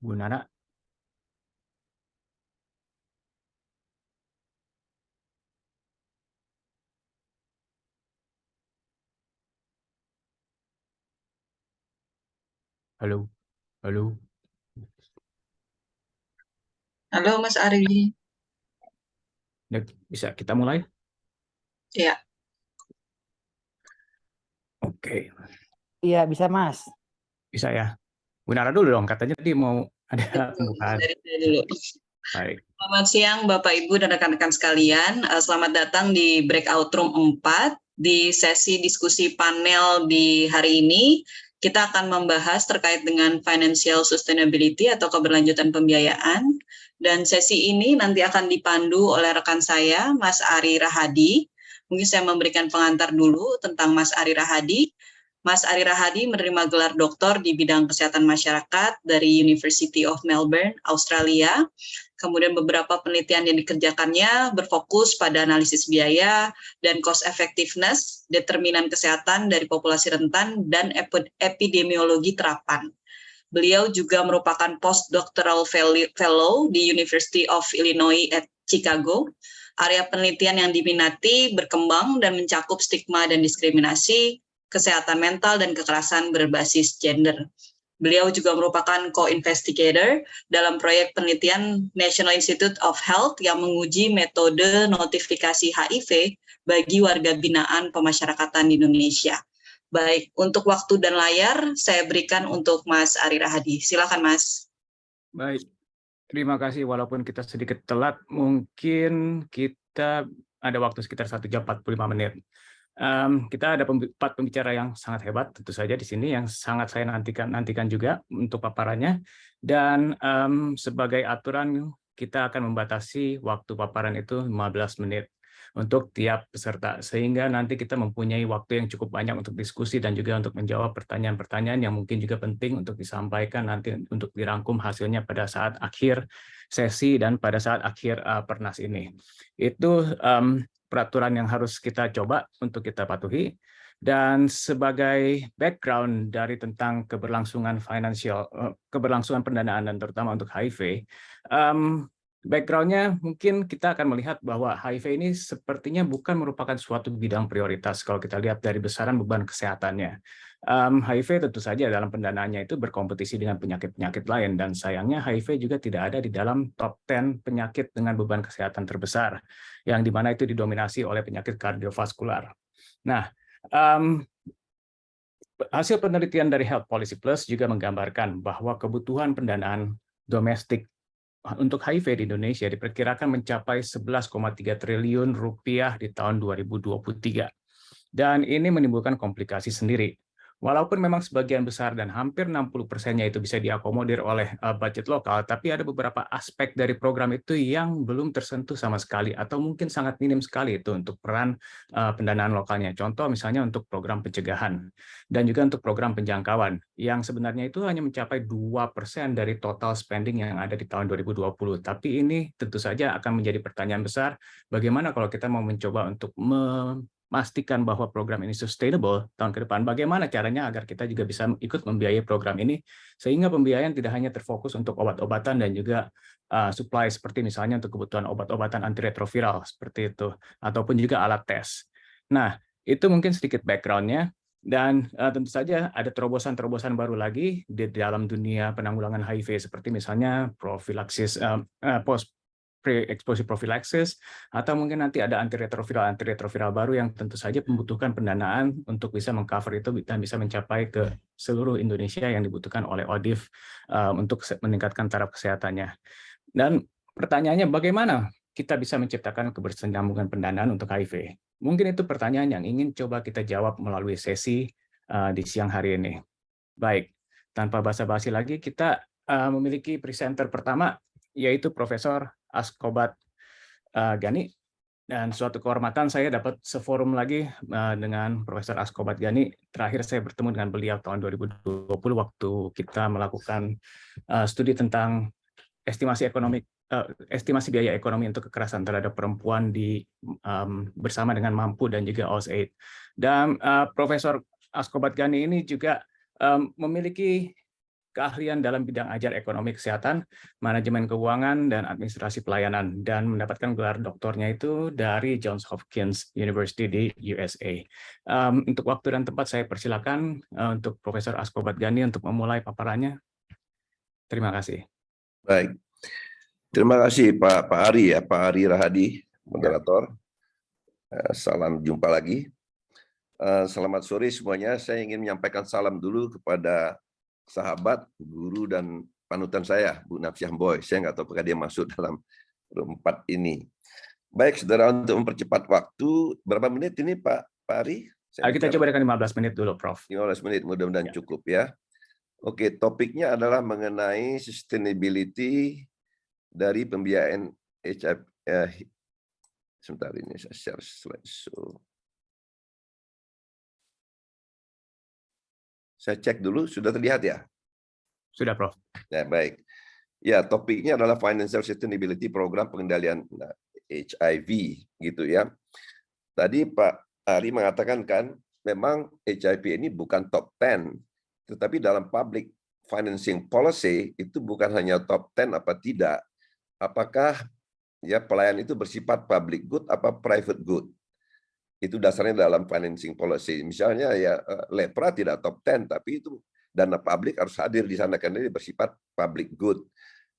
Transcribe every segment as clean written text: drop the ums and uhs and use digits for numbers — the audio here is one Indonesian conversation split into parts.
Bu Nana. Halo, halo. Halo Mas Ari. Bisa kita mulai? Ya, Oke, Iya, bisa Mas. bisa ya. Bu Nana dulu dong, katanya tadi mau ada betul. pembukaan. Dari saya dulu. Baik. Selamat siang Bapak Ibu dan rekan-rekan sekalian. Selamat datang di Breakout Room 4. Di sesi diskusi panel di hari ini, kita akan membahas terkait dengan financial sustainability atau keberlanjutan pembiayaan. Dan sesi ini nanti akan dipandu oleh rekan saya, Mas Ari Rahadi. Mungkin saya memberikan pengantar dulu tentang Mas Ari Rahadi. Mas Ari Rahadi menerima gelar doktor di bidang kesehatan masyarakat dari University of Melbourne, Australia. Kemudian beberapa penelitian yang dikerjakannya berfokus pada analisis biaya dan cost effectiveness, determinan kesehatan dari populasi rentan, dan epidemiologi terapan. Beliau juga merupakan postdoctoral fellow di University of Illinois at Chicago. Area penelitian yang diminati berkembang dan mencakup stigma dan diskriminasi, kesehatan mental, dan kekerasan berbasis gender. Beliau juga merupakan co-investigator dalam proyek penelitian National Institute of Health yang menguji metode notifikasi HIV bagi warga binaan pemasyarakatan di Indonesia. Baik, untuk waktu dan layar saya berikan untuk Mas Ari Rahadi. Silakan Mas. Baik, terima kasih. Walaupun kita sedikit telat, mungkin kita ada waktu sekitar 1 jam 45 menit. Kita ada 4 pembicara yang sangat hebat, tentu saja di sini, yang sangat saya nantikan juga untuk paparannya. Dan sebagai aturan, kita akan membatasi waktu paparan itu 15 menit untuk tiap peserta, sehingga nanti kita mempunyai waktu yang cukup banyak untuk diskusi dan juga untuk menjawab pertanyaan-pertanyaan yang mungkin juga penting untuk disampaikan nanti untuk dirangkum hasilnya pada saat akhir sesi dan pada saat akhir Pernas ini. Itu peraturan yang harus kita coba untuk kita patuhi. Dan sebagai background dari tentang keberlangsungan keberlangsungan pendanaan dan terutama untuk HIV, background-nya mungkin kita akan melihat bahwa HIV ini sepertinya bukan merupakan suatu bidang prioritas kalau kita lihat dari besaran beban kesehatannya. HIV tentu saja dalam pendanaannya itu berkompetisi dengan penyakit-penyakit lain, dan sayangnya HIV juga tidak ada di dalam top 10 penyakit dengan beban kesehatan terbesar, yang dimana itu didominasi oleh penyakit kardiovaskular. Nah, hasil penelitian dari Health Policy Plus juga menggambarkan bahwa kebutuhan pendanaan domestik untuk HIV di Indonesia diperkirakan mencapai 11,3 triliun rupiah di tahun 2023. Dan ini menimbulkan komplikasi sendiri. Walaupun memang sebagian besar dan hampir 60%-nya itu bisa diakomodir oleh budget lokal, tapi ada beberapa aspek dari program itu yang belum tersentuh sama sekali, atau mungkin sangat minim sekali itu untuk peran pendanaan lokalnya. Contoh misalnya untuk program pencegahan, dan juga untuk program penjangkauan, yang sebenarnya itu hanya mencapai 2% dari total spending yang ada di tahun 2020. Tapi ini tentu saja akan menjadi pertanyaan besar, bagaimana kalau kita mau mencoba untuk memastikan bahwa program ini sustainable tahun ke depan, bagaimana caranya agar kita juga bisa ikut membiayai program ini, sehingga pembiayaan tidak hanya terfokus untuk obat-obatan dan juga supply seperti misalnya untuk kebutuhan obat-obatan antiretroviral seperti itu, ataupun juga alat tes. Nah, itu mungkin sedikit background-nya. Dan tentu saja ada terobosan-terobosan baru lagi di dalam dunia penanggulangan HIV, seperti misalnya profilaksis post pre-exposure prophylaxis, atau mungkin nanti ada antiretroviral baru yang tentu saja membutuhkan pendanaan untuk bisa mengcover itu dan bisa mencapai ke seluruh Indonesia yang dibutuhkan oleh ODIF untuk meningkatkan taraf kesehatannya. Dan pertanyaannya, bagaimana kita bisa menciptakan keberkesinambungan pendanaan untuk HIV? Mungkin itu pertanyaan yang ingin coba kita jawab melalui sesi di siang hari ini. Baik, tanpa basa-basi lagi, kita memiliki presenter pertama, yaitu Profesor Askobat Gani. Dan suatu kehormatan saya dapat seforum lagi dengan Profesor Askobat Gani. Terakhir saya bertemu dengan beliau tahun 2020 waktu kita melakukan studi tentang estimasi biaya ekonomi untuk kekerasan terhadap perempuan bersama dengan Mampu dan juga AusAid. Dan Profesor Askobat Gani ini juga memiliki keahlian dalam bidang ajar ekonomi kesehatan, manajemen keuangan, dan administrasi pelayanan, dan mendapatkan gelar doktornya itu dari Johns Hopkins University di USA. Untuk waktu dan tempat saya persilakan untuk Profesor Asko Badgani untuk memulai paparannya. Terima kasih. Baik, terima kasih Pak Ari ya, Pak Ari Rahadi, moderator. Salam jumpa lagi. Selamat sore semuanya. Saya ingin menyampaikan salam dulu kepada sahabat, guru, dan panutan saya, Bu Nafsiah Boy. Saya nggak tahu apakah dia masuk dalam room 4 ini. Baik, saudara, untuk mempercepat waktu, berapa menit ini Pak Ari? Kita coba dengan 15 menit dulu, Prof. 15 menit, mudah-mudahan cukup ya. Oke, topiknya adalah mengenai sustainability dari pembiayaan HIV. Sebentar, ini saya share slideshow. Saya cek dulu, sudah terlihat ya? Sudah, Prof. Ya, baik. Ya, topiknya adalah Financial Sustainability Program Pengendalian HIV, gitu ya. Tadi Pak Ari mengatakan kan, memang HIV ini bukan top 10, tetapi dalam public financing policy itu bukan hanya top 10 apa tidak. Apakah ya pelayanan itu bersifat public good apa private good? Itu dasarnya dalam financing policy. Misalnya ya lepra tidak top 10, tapi itu dana publik harus hadir di sana karena dia bersifat public good.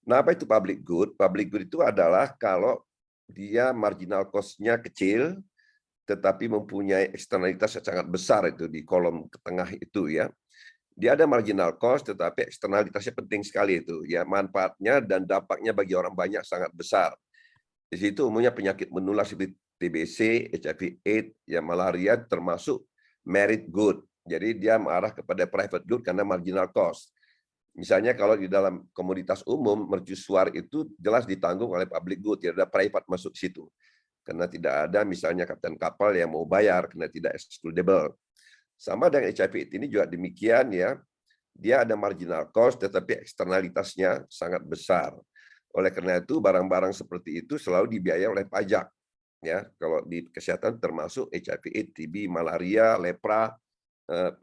Nah, apa itu public good? Public good itu adalah kalau dia marginal cost-nya kecil, tetapi mempunyai eksternalitas yang sangat besar itu di kolom ke tengah itu ya. Dia ada marginal cost, tetapi eksternalitasnya penting sekali itu ya, manfaatnya dan dampaknya bagi orang banyak sangat besar. Di situ umumnya penyakit menular seperti TBC, HIV/AIDS, ya malaria termasuk merit good. Jadi dia mengarah kepada private good karena marginal cost. Misalnya kalau di dalam komoditas umum mercusuar itu jelas ditanggung oleh public good, tidak ada private masuk situ. Karena tidak ada misalnya kapten kapal yang mau bayar karena tidak excludable. Sama dengan HIV ini juga demikian ya. Dia ada marginal cost tetapi eksternalitasnya sangat besar. Oleh karena itu barang-barang seperti itu selalu dibiayai oleh pajak. Ya, kalau di kesehatan termasuk HIV, TB, malaria, lepra,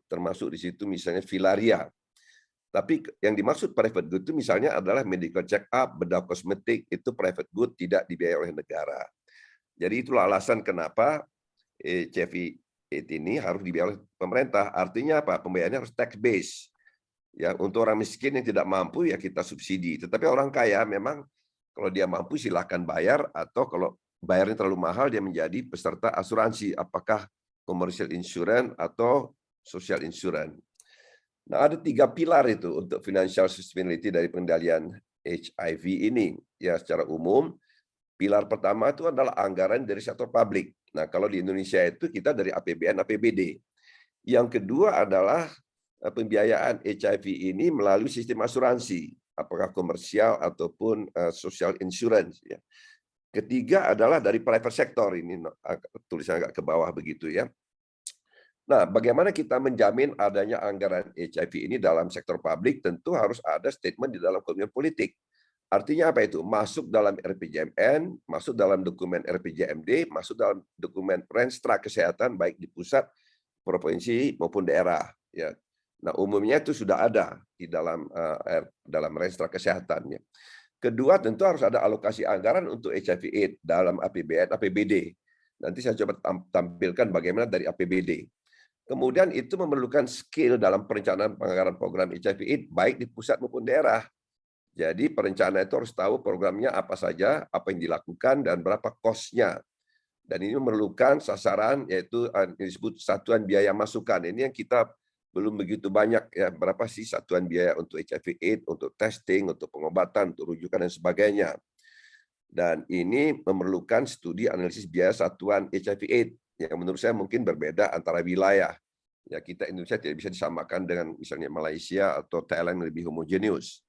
termasuk di situ misalnya filaria. Tapi yang dimaksud private good itu misalnya adalah medical check up, bedah kosmetik, itu private good tidak dibiayai oleh negara. Jadi itulah alasan kenapa HIV ini harus dibiayai oleh pemerintah. Artinya apa? Pembayarannya harus tax base. Ya, untuk orang miskin yang tidak mampu ya kita subsidi. Tetapi orang kaya memang kalau dia mampu silahkan bayar, atau kalau bayarnya terlalu mahal dia menjadi peserta asuransi, apakah commercial insurance atau social insurance. Nah, ada 3 pilar itu untuk financial sustainability dari pengendalian HIV ini. Ya, secara umum, pilar pertama itu adalah anggaran dari sektor publik. Nah, kalau di Indonesia itu kita dari APBN, APBD. Yang kedua adalah pembiayaan HIV ini melalui sistem asuransi, apakah komersial ataupun social insurance. Ya. Ketiga adalah dari private sector, ini tulisan agak ke bawah begitu ya. Nah, bagaimana kita menjamin adanya anggaran HIV ini dalam sektor publik? Tentu harus ada statement di dalam komitmen politik. Artinya apa itu? Masuk dalam RPJMN, masuk dalam dokumen RPJMD, masuk dalam dokumen Renstra Kesehatan baik di pusat, provinsi maupun daerah. Ya. Nah, umumnya itu sudah ada di dalam Renstra Kesehatan. Ya. Kedua, tentu harus ada alokasi anggaran untuk HIV/AIDS dalam APBN, APBD. Nanti saya coba tampilkan bagaimana dari APBD. Kemudian itu memerlukan skill dalam perencanaan penganggaran program HIV/AIDS baik di pusat maupun daerah. Jadi perencana itu harus tahu programnya apa saja, apa yang dilakukan, dan berapa cost-nya. Dan ini memerlukan sasaran, yaitu disebut satuan biaya masukan. Ini yang kita belum begitu banyak ya, berapa sih satuan biaya untuk HIV/AIDS, untuk testing, untuk pengobatan, untuk rujukan dan sebagainya. Dan ini memerlukan studi analisis biaya satuan HIV/AIDS yang menurut saya mungkin berbeda antara wilayah. Ya, kita Indonesia tidak bisa disamakan dengan misalnya Malaysia atau Thailand yang lebih homogenius.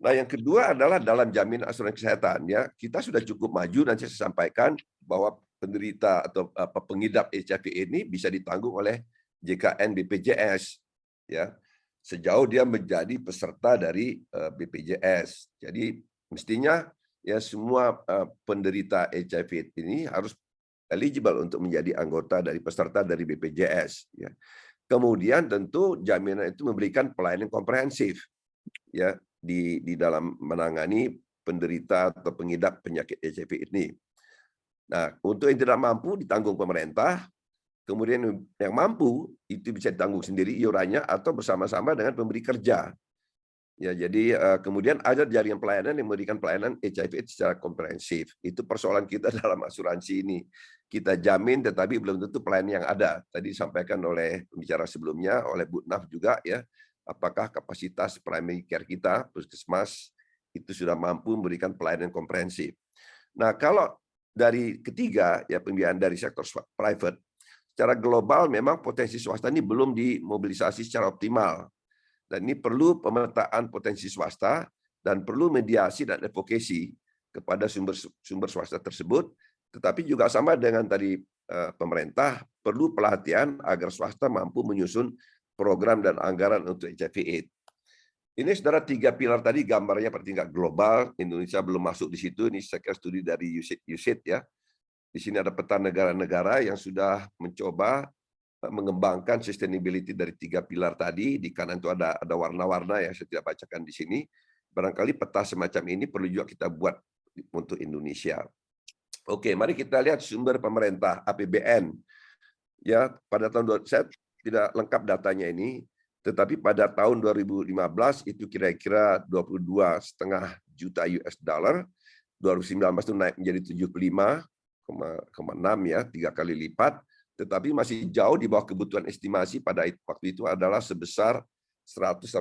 Nah, yang kedua adalah dalam jaminan asuransi kesehatan ya, kita sudah cukup maju, nanti saya sampaikan bahwa penderita atau pengidap HIV ini bisa ditanggung oleh JKN BPJS ya, sejauh dia menjadi peserta dari BPJS. Jadi mestinya ya semua penderita HIV ini harus eligible untuk menjadi anggota dari peserta dari BPJS ya. Kemudian tentu jaminan itu memberikan pelayanan komprehensif. ya di dalam menangani penderita atau pengidap penyakit HIV ini. Nah, untuk yang tidak mampu ditanggung pemerintah, kemudian yang mampu itu bisa ditanggung sendiri iurannya atau bersama-sama dengan pemberi kerja. Ya, jadi kemudian ada jaringan pelayanan yang memberikan pelayanan HIV/AIDS secara komprehensif. Itu persoalan kita dalam asuransi ini. Kita jamin, tetapi belum tentu pelayanan yang ada. Tadi disampaikan oleh pembicara sebelumnya, oleh Bu Naf juga ya, apakah kapasitas primary care kita, puskesmas, itu sudah mampu memberikan pelayanan komprehensif. Nah, kalau dari ketiga, ya pembiayaan dari sektor private, secara global memang potensi swasta ini belum dimobilisasi secara optimal. Dan ini perlu pemetaan potensi swasta dan perlu mediasi dan advokasi kepada sumber swasta tersebut, tetapi juga sama dengan tadi pemerintah perlu pelatihan agar swasta mampu menyusun program dan anggaran untuk HIV/AIDS. Ini saudara 3 pilar tadi gambarnya pada tingkat global, Indonesia belum masuk di situ, ini saya kira studi dari USAID ya. Di sini ada peta negara-negara yang sudah mencoba mengembangkan sustainability dari 3 pilar tadi. Di kanan itu ada warna-warna ya, saya tidak bacakan di sini. Barangkali peta semacam ini perlu juga kita buat untuk Indonesia. Oke, mari kita lihat sumber pemerintah APBN. Ya, pada tahun saya tidak lengkap datanya ini, tetapi pada tahun 2015 itu kira-kira 22,5 juta US dollar. 2019 itu naik menjadi 75,6 ya, 3 kali lipat. Tetapi masih jauh di bawah kebutuhan estimasi pada waktu itu adalah sebesar 184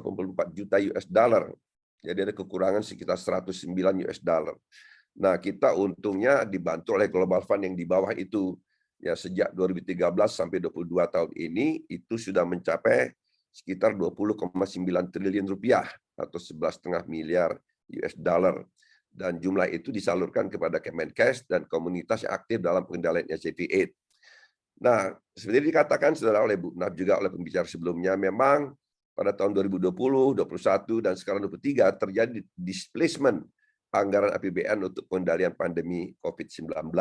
juta US dollar. Jadi ada kekurangan sekitar 109 US dollar. Nah, kita untungnya dibantu oleh Global Fund yang di bawah itu. Ya, sejak 2013 sampai 22 tahun ini itu sudah mencapai sekitar 20,9 triliun rupiah atau 11,5 miliar US dollar. Dan jumlah itu disalurkan kepada Kemenkes dan komunitas yang aktif dalam pengendalian HIV/AIDS. Nah, seperti dikatakan saudara oleh Bu Naf juga oleh pembicara sebelumnya, memang pada tahun 2020, 2021, dan sekarang 2023 terjadi displacement anggaran APBN untuk pengendalian pandemi COVID-19.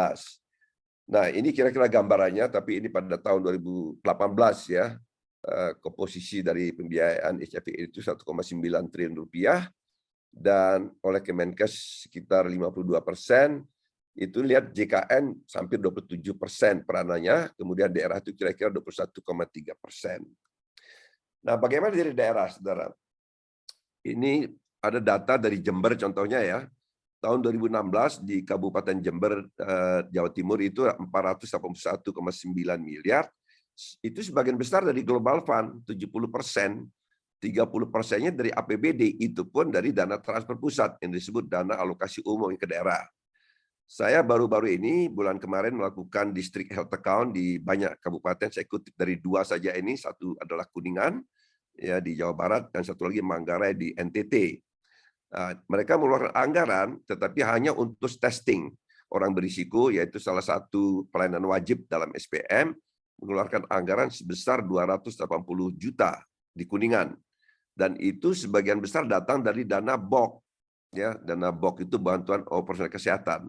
Nah, ini kira-kira gambarannya, tapi ini pada tahun 2018 ya, komposisi dari pembiayaan HIV itu 1,9 triliun rupiah, dan oleh Kemenkes sekitar 52%. Itu lihat JKN hampir 27% peranannya, kemudian daerah itu kira-kira 21,3%. Nah, bagaimana dari daerah, saudara? Ini ada data dari Jember contohnya ya. Tahun 2016 di Kabupaten Jember, Jawa Timur itu 481,9 miliar. Itu sebagian besar dari Global Fund, 70%. 30%-nya dari APBD, itu pun dari dana transfer pusat yang disebut dana alokasi umum ke daerah. Saya baru-baru ini bulan kemarin melakukan district health account di banyak kabupaten. Saya kutip dari 2 saja ini, satu adalah Kuningan ya di Jawa Barat dan satu lagi Manggarai di NTT. Nah, mereka mengeluarkan anggaran tetapi hanya untuk testing orang berisiko, yaitu salah satu pelayanan wajib dalam SPM, mengeluarkan anggaran sebesar 280 juta di Kuningan. Dan itu sebagian besar datang dari dana BOK. Ya, dana BOK itu bantuan operasional kesehatan.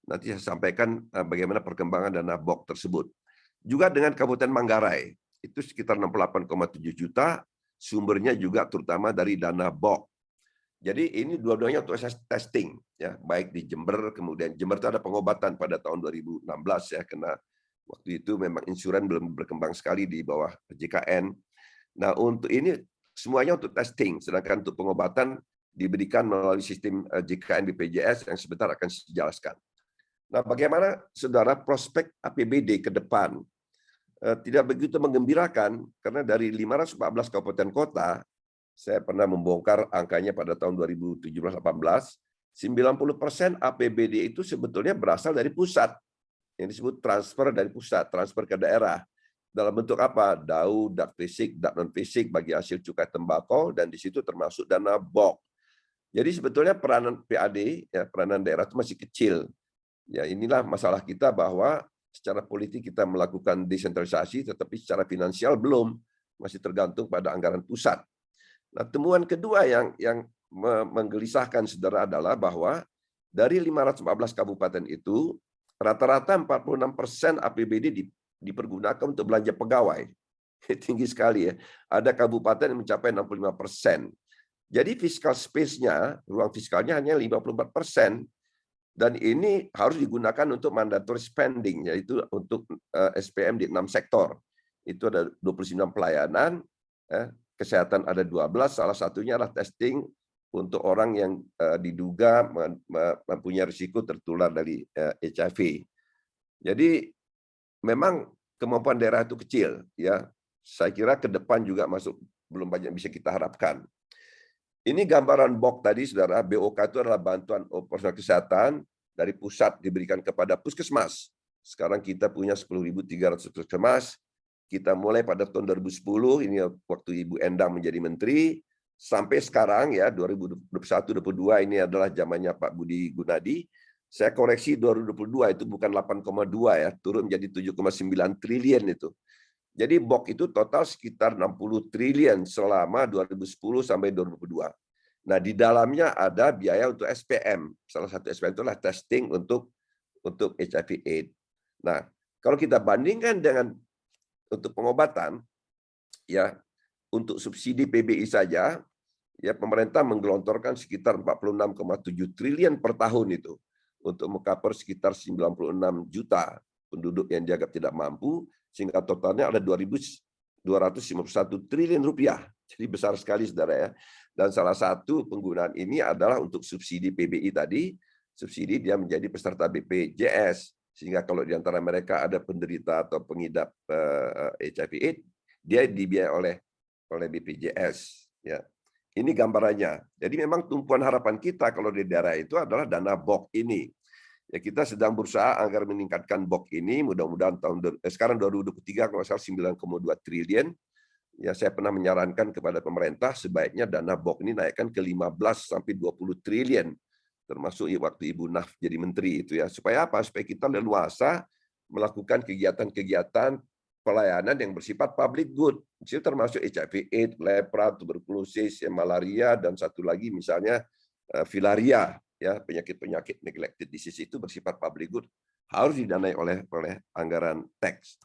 Nanti saya sampaikan bagaimana perkembangan dana BOK tersebut. Juga dengan Kabupaten Manggarai, itu sekitar 68,7 juta, sumbernya juga terutama dari dana BOK. Jadi ini dua-duanya untuk testing, ya, baik di Jember, kemudian Jember itu ada pengobatan pada tahun 2016 ya, karena waktu itu memang insuran belum berkembang sekali di bawah JKN. Nah, untuk ini semuanya untuk testing, sedangkan untuk pengobatan diberikan melalui sistem JKN BPJS yang sebentar akan saya jelaskan. Nah, bagaimana saudara prospek APBD ke depan? Tidak begitu menggembirakan, karena dari 514 kabupaten kota, saya pernah membongkar angkanya pada tahun 2017-18, 90% APBD itu sebetulnya berasal dari pusat, yang disebut transfer dari pusat, transfer ke daerah. Dalam bentuk apa? DAU, dak fisik, dak non fisik bagi hasil cukai tembakau, dan di situ termasuk dana BOK. Jadi sebetulnya peranan PAD, ya, peranan daerah itu masih kecil. Ya, inilah masalah kita, bahwa secara politik kita melakukan desentralisasi, tetapi secara finansial belum, masih tergantung pada anggaran pusat. Nah, temuan kedua yang menggelisahkan saudara adalah bahwa dari 514 kabupaten itu, rata-rata 46% APBD dipergunakan untuk belanja pegawai. Tinggi sekali ya. Ada kabupaten yang mencapai 65%. Jadi fiscal space-nya, ruang fiskalnya hanya 54%. Dan ini harus digunakan untuk mandatory spending, yaitu untuk SPM di 6 sektor. Itu ada 29 pelayanan, kesehatan ada 12, salah satunya adalah testing untuk orang yang diduga mempunyai risiko tertular dari HIV. Jadi memang kemampuan daerah itu kecil, ya. Saya kira ke depan juga belum banyak bisa kita harapkan. Ini gambaran BOK tadi, saudara. BOK itu adalah bantuan operasional kesehatan dari pusat diberikan kepada puskesmas. Sekarang kita punya 10.300 puskesmas. Kita mulai pada tahun 2010, ini waktu Ibu Endang menjadi menteri, sampai sekarang ya 2021-2022 ini adalah zamannya Pak Budi Gunadi. Saya koreksi 2022 itu bukan 8,2 ya, turun menjadi 7,9 triliun itu. Jadi BOK itu total sekitar 60 triliun selama 2010 sampai 2022. Nah, di dalamnya ada biaya untuk SPM. Salah satu SPM itu adalah testing untuk HIV/AIDS. Nah, kalau kita bandingkan dengan untuk pengobatan, ya untuk subsidi PBI saja, ya pemerintah menggelontorkan sekitar 46,7 triliun per tahun itu untuk mengcover sekitar 96 juta penduduk yang dianggap tidak mampu, sehingga totalnya ada 2.251 triliun rupiah. Jadi besar sekali, saudara ya. Dan salah satu penggunaan ini adalah untuk subsidi PBI tadi, subsidi dia menjadi peserta BPJS, sehingga kalau di antara mereka ada penderita atau pengidap HIV/AIDS, dia dibiayai oleh BPJS. Ya. Ini gambarannya. Jadi memang tumpuan harapan kita kalau di daerah itu adalah dana BOK ini. Ya, kita sedang berusaha agar meningkatkan BOK ini, mudah-mudahan sekarang 2023 kalau salah 9,2 triliun. Ya, saya pernah menyarankan kepada pemerintah sebaiknya dana BOK ini naikkan ke 15 sampai 20 triliun, termasuk waktu Ibu Naf jadi menteri itu ya. Supaya apa? Supaya kita leluasa melakukan kegiatan-kegiatan pelayanan yang bersifat public good. Itu termasuk HIV/AIDS, lepra, tuberkulosis, malaria, dan satu lagi misalnya filaria. Ya, penyakit-penyakit neglected disease itu bersifat public good, harus didanai oleh anggaran tax.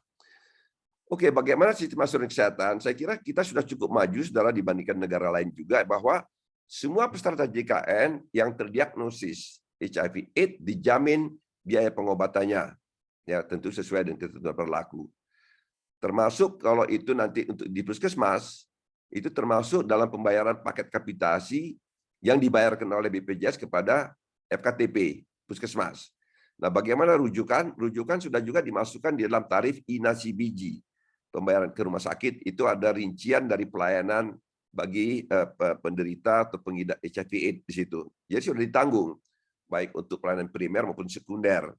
Oke, bagaimana sistem asuransi kesehatan? Saya kira kita sudah cukup maju saudara dibandingkan negara lain juga, bahwa semua peserta JKN yang terdiagnosis HIV/AIDS dijamin biaya pengobatannya, ya tentu sesuai dengan ketentuan berlaku. Termasuk kalau itu nanti untuk di puskesmas, itu termasuk dalam pembayaran paket kapitasi yang dibayarkan oleh BPJS kepada FKTP, puskesmas. Nah, bagaimana rujukan? Rujukan sudah juga dimasukkan di dalam tarif INA-CBG. Pembayaran ke rumah sakit itu ada rincian dari pelayanan bagi penderita atau pengidap HIV/AIDS di situ. Jadi sudah ditanggung, baik untuk pelayanan primer maupun sekunder.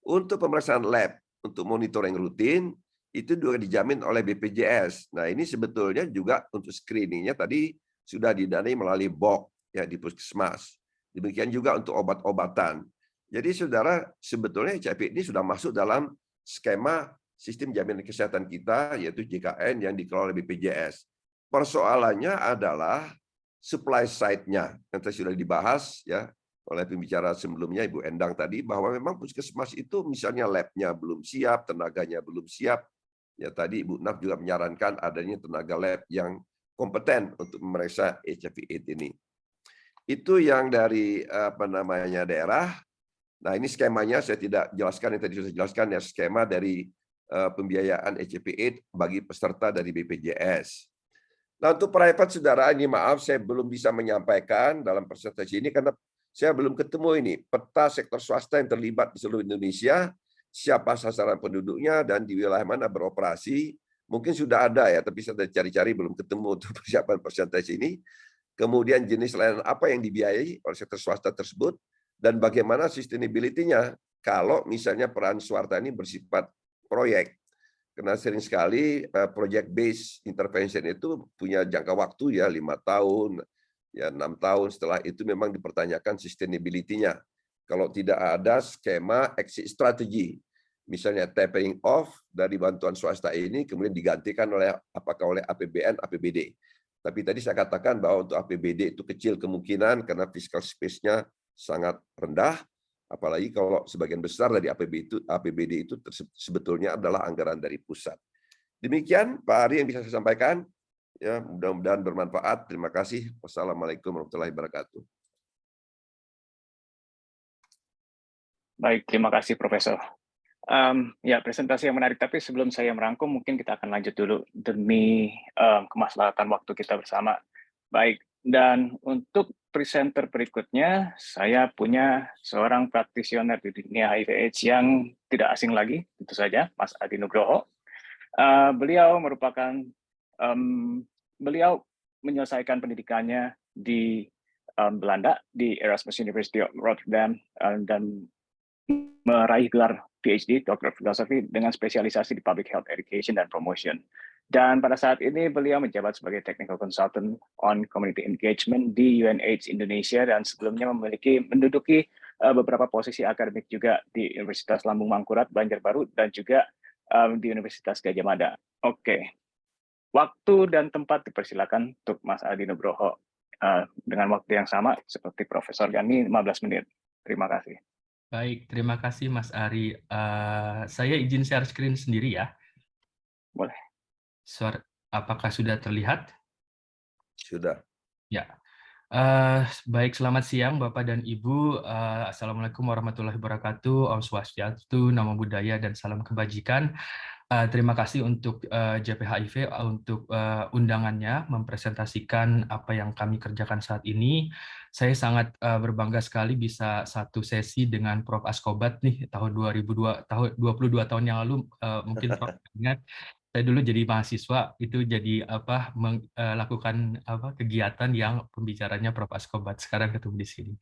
Untuk pemeriksaan lab, untuk monitoring rutin, itu juga dijamin oleh BPJS. Nah, ini sebetulnya juga untuk screeningnya tadi sudah didanai melalui BOK ya di puskesmas. Demikian juga untuk obat-obatan. Jadi saudara, sebetulnya HIV ini sudah masuk dalam skema sistem jaminan kesehatan kita, yaitu JKN yang dikelola oleh BPJS. Persoalannya adalah supply side-nya. Nanti sudah dibahas ya oleh pembicara sebelumnya Ibu Endang tadi, bahwa memang puskesmas itu misalnya lab-nya belum siap, tenaganya belum siap. Ya tadi Ibu Naf juga menyarankan adanya tenaga lab yang kompeten untuk memeriksa HIV/AIDS ini. Itu yang dari daerah. Nah, ini skemanya saya tidak jelaskan, yang tadi sudah jelaskan ya, skema dari pembiayaan HIV/AIDS bagi peserta dari BPJS. Nah, untuk private saudara, ini maaf saya belum bisa menyampaikan dalam presentasi ini karena saya belum ketemu ini peta sektor swasta yang terlibat di seluruh Indonesia, siapa sasaran penduduknya dan di wilayah mana beroperasi. Mungkin sudah ada ya, tapi saya cari-cari belum ketemu untuk persiapan presentasi ini. Kemudian jenis layanan apa yang dibiayai oleh sektor swasta tersebut, dan bagaimana sustainability-nya kalau misalnya peran swasta ini bersifat proyek. Karena sering sekali project based intervention itu punya jangka waktu ya 5 tahun, ya 6 tahun, setelah itu memang dipertanyakan sustainability-nya. Kalau tidak ada skema exit strategy, misalnya tapering off dari bantuan swasta ini kemudian digantikan oleh apakah oleh APBN, APBD. Tapi tadi saya katakan bahwa untuk APBD itu kecil kemungkinan karena fiscal space-nya sangat rendah, apalagi kalau sebagian besar dari APBD itu sebetulnya adalah anggaran dari pusat. Demikian Pak Ari yang bisa saya sampaikan. Ya, mudah-mudahan bermanfaat. Terima kasih. Wassalamualaikum warahmatullahi wabarakatuh. Baik, terima kasih Profesor. Ya, presentasi yang menarik, tapi sebelum saya merangkum, mungkin kita akan lanjut dulu demi kemaslahatan waktu kita bersama. Baik, dan untuk presenter berikutnya, saya punya seorang praktisioner di dunia HIV/AIDS yang tidak asing lagi, tentu saja, Mas Adi Nugroho. Beliau merupakan, beliau menyelesaikan pendidikannya di Belanda, di Erasmus University of Rotterdam, dan meraih gelar PhD, Doctor of Philosophy, dengan spesialisasi di Public Health Education dan Promotion. Dan pada saat ini beliau menjabat sebagai Technical Consultant on Community Engagement di UNAIDS Indonesia, dan sebelumnya menduduki beberapa posisi akademik juga di Universitas Lambung Mangkurat, Banjarbaru, dan juga di Universitas Gadjah Mada. Oke, waktu dan tempat dipersilakan untuk Mas Adi Nugroho dengan waktu yang sama seperti Profesor Gani, 15 menit. Terima kasih. Baik, terima kasih Mas Ari. Saya izin share screen sendiri ya. Boleh. Apakah sudah terlihat? Sudah. Ya. Baik, selamat siang Bapak dan Ibu. Assalamualaikum warahmatullahi wabarakatuh. Om Swastiastu, Namo Buddhaya, dan salam kebajikan. Terima kasih untuk JPHIV untuk undangannya mempresentasikan apa yang kami kerjakan saat ini. Saya sangat berbangga sekali bisa satu sesi dengan Prof. Askobat nih tahun 22 tahun yang lalu, mungkin Prof ingat. Saya dulu jadi mahasiswa itu jadi melakukan kegiatan yang pembicaranya Prof. Askobat, sekarang ketemu di sini.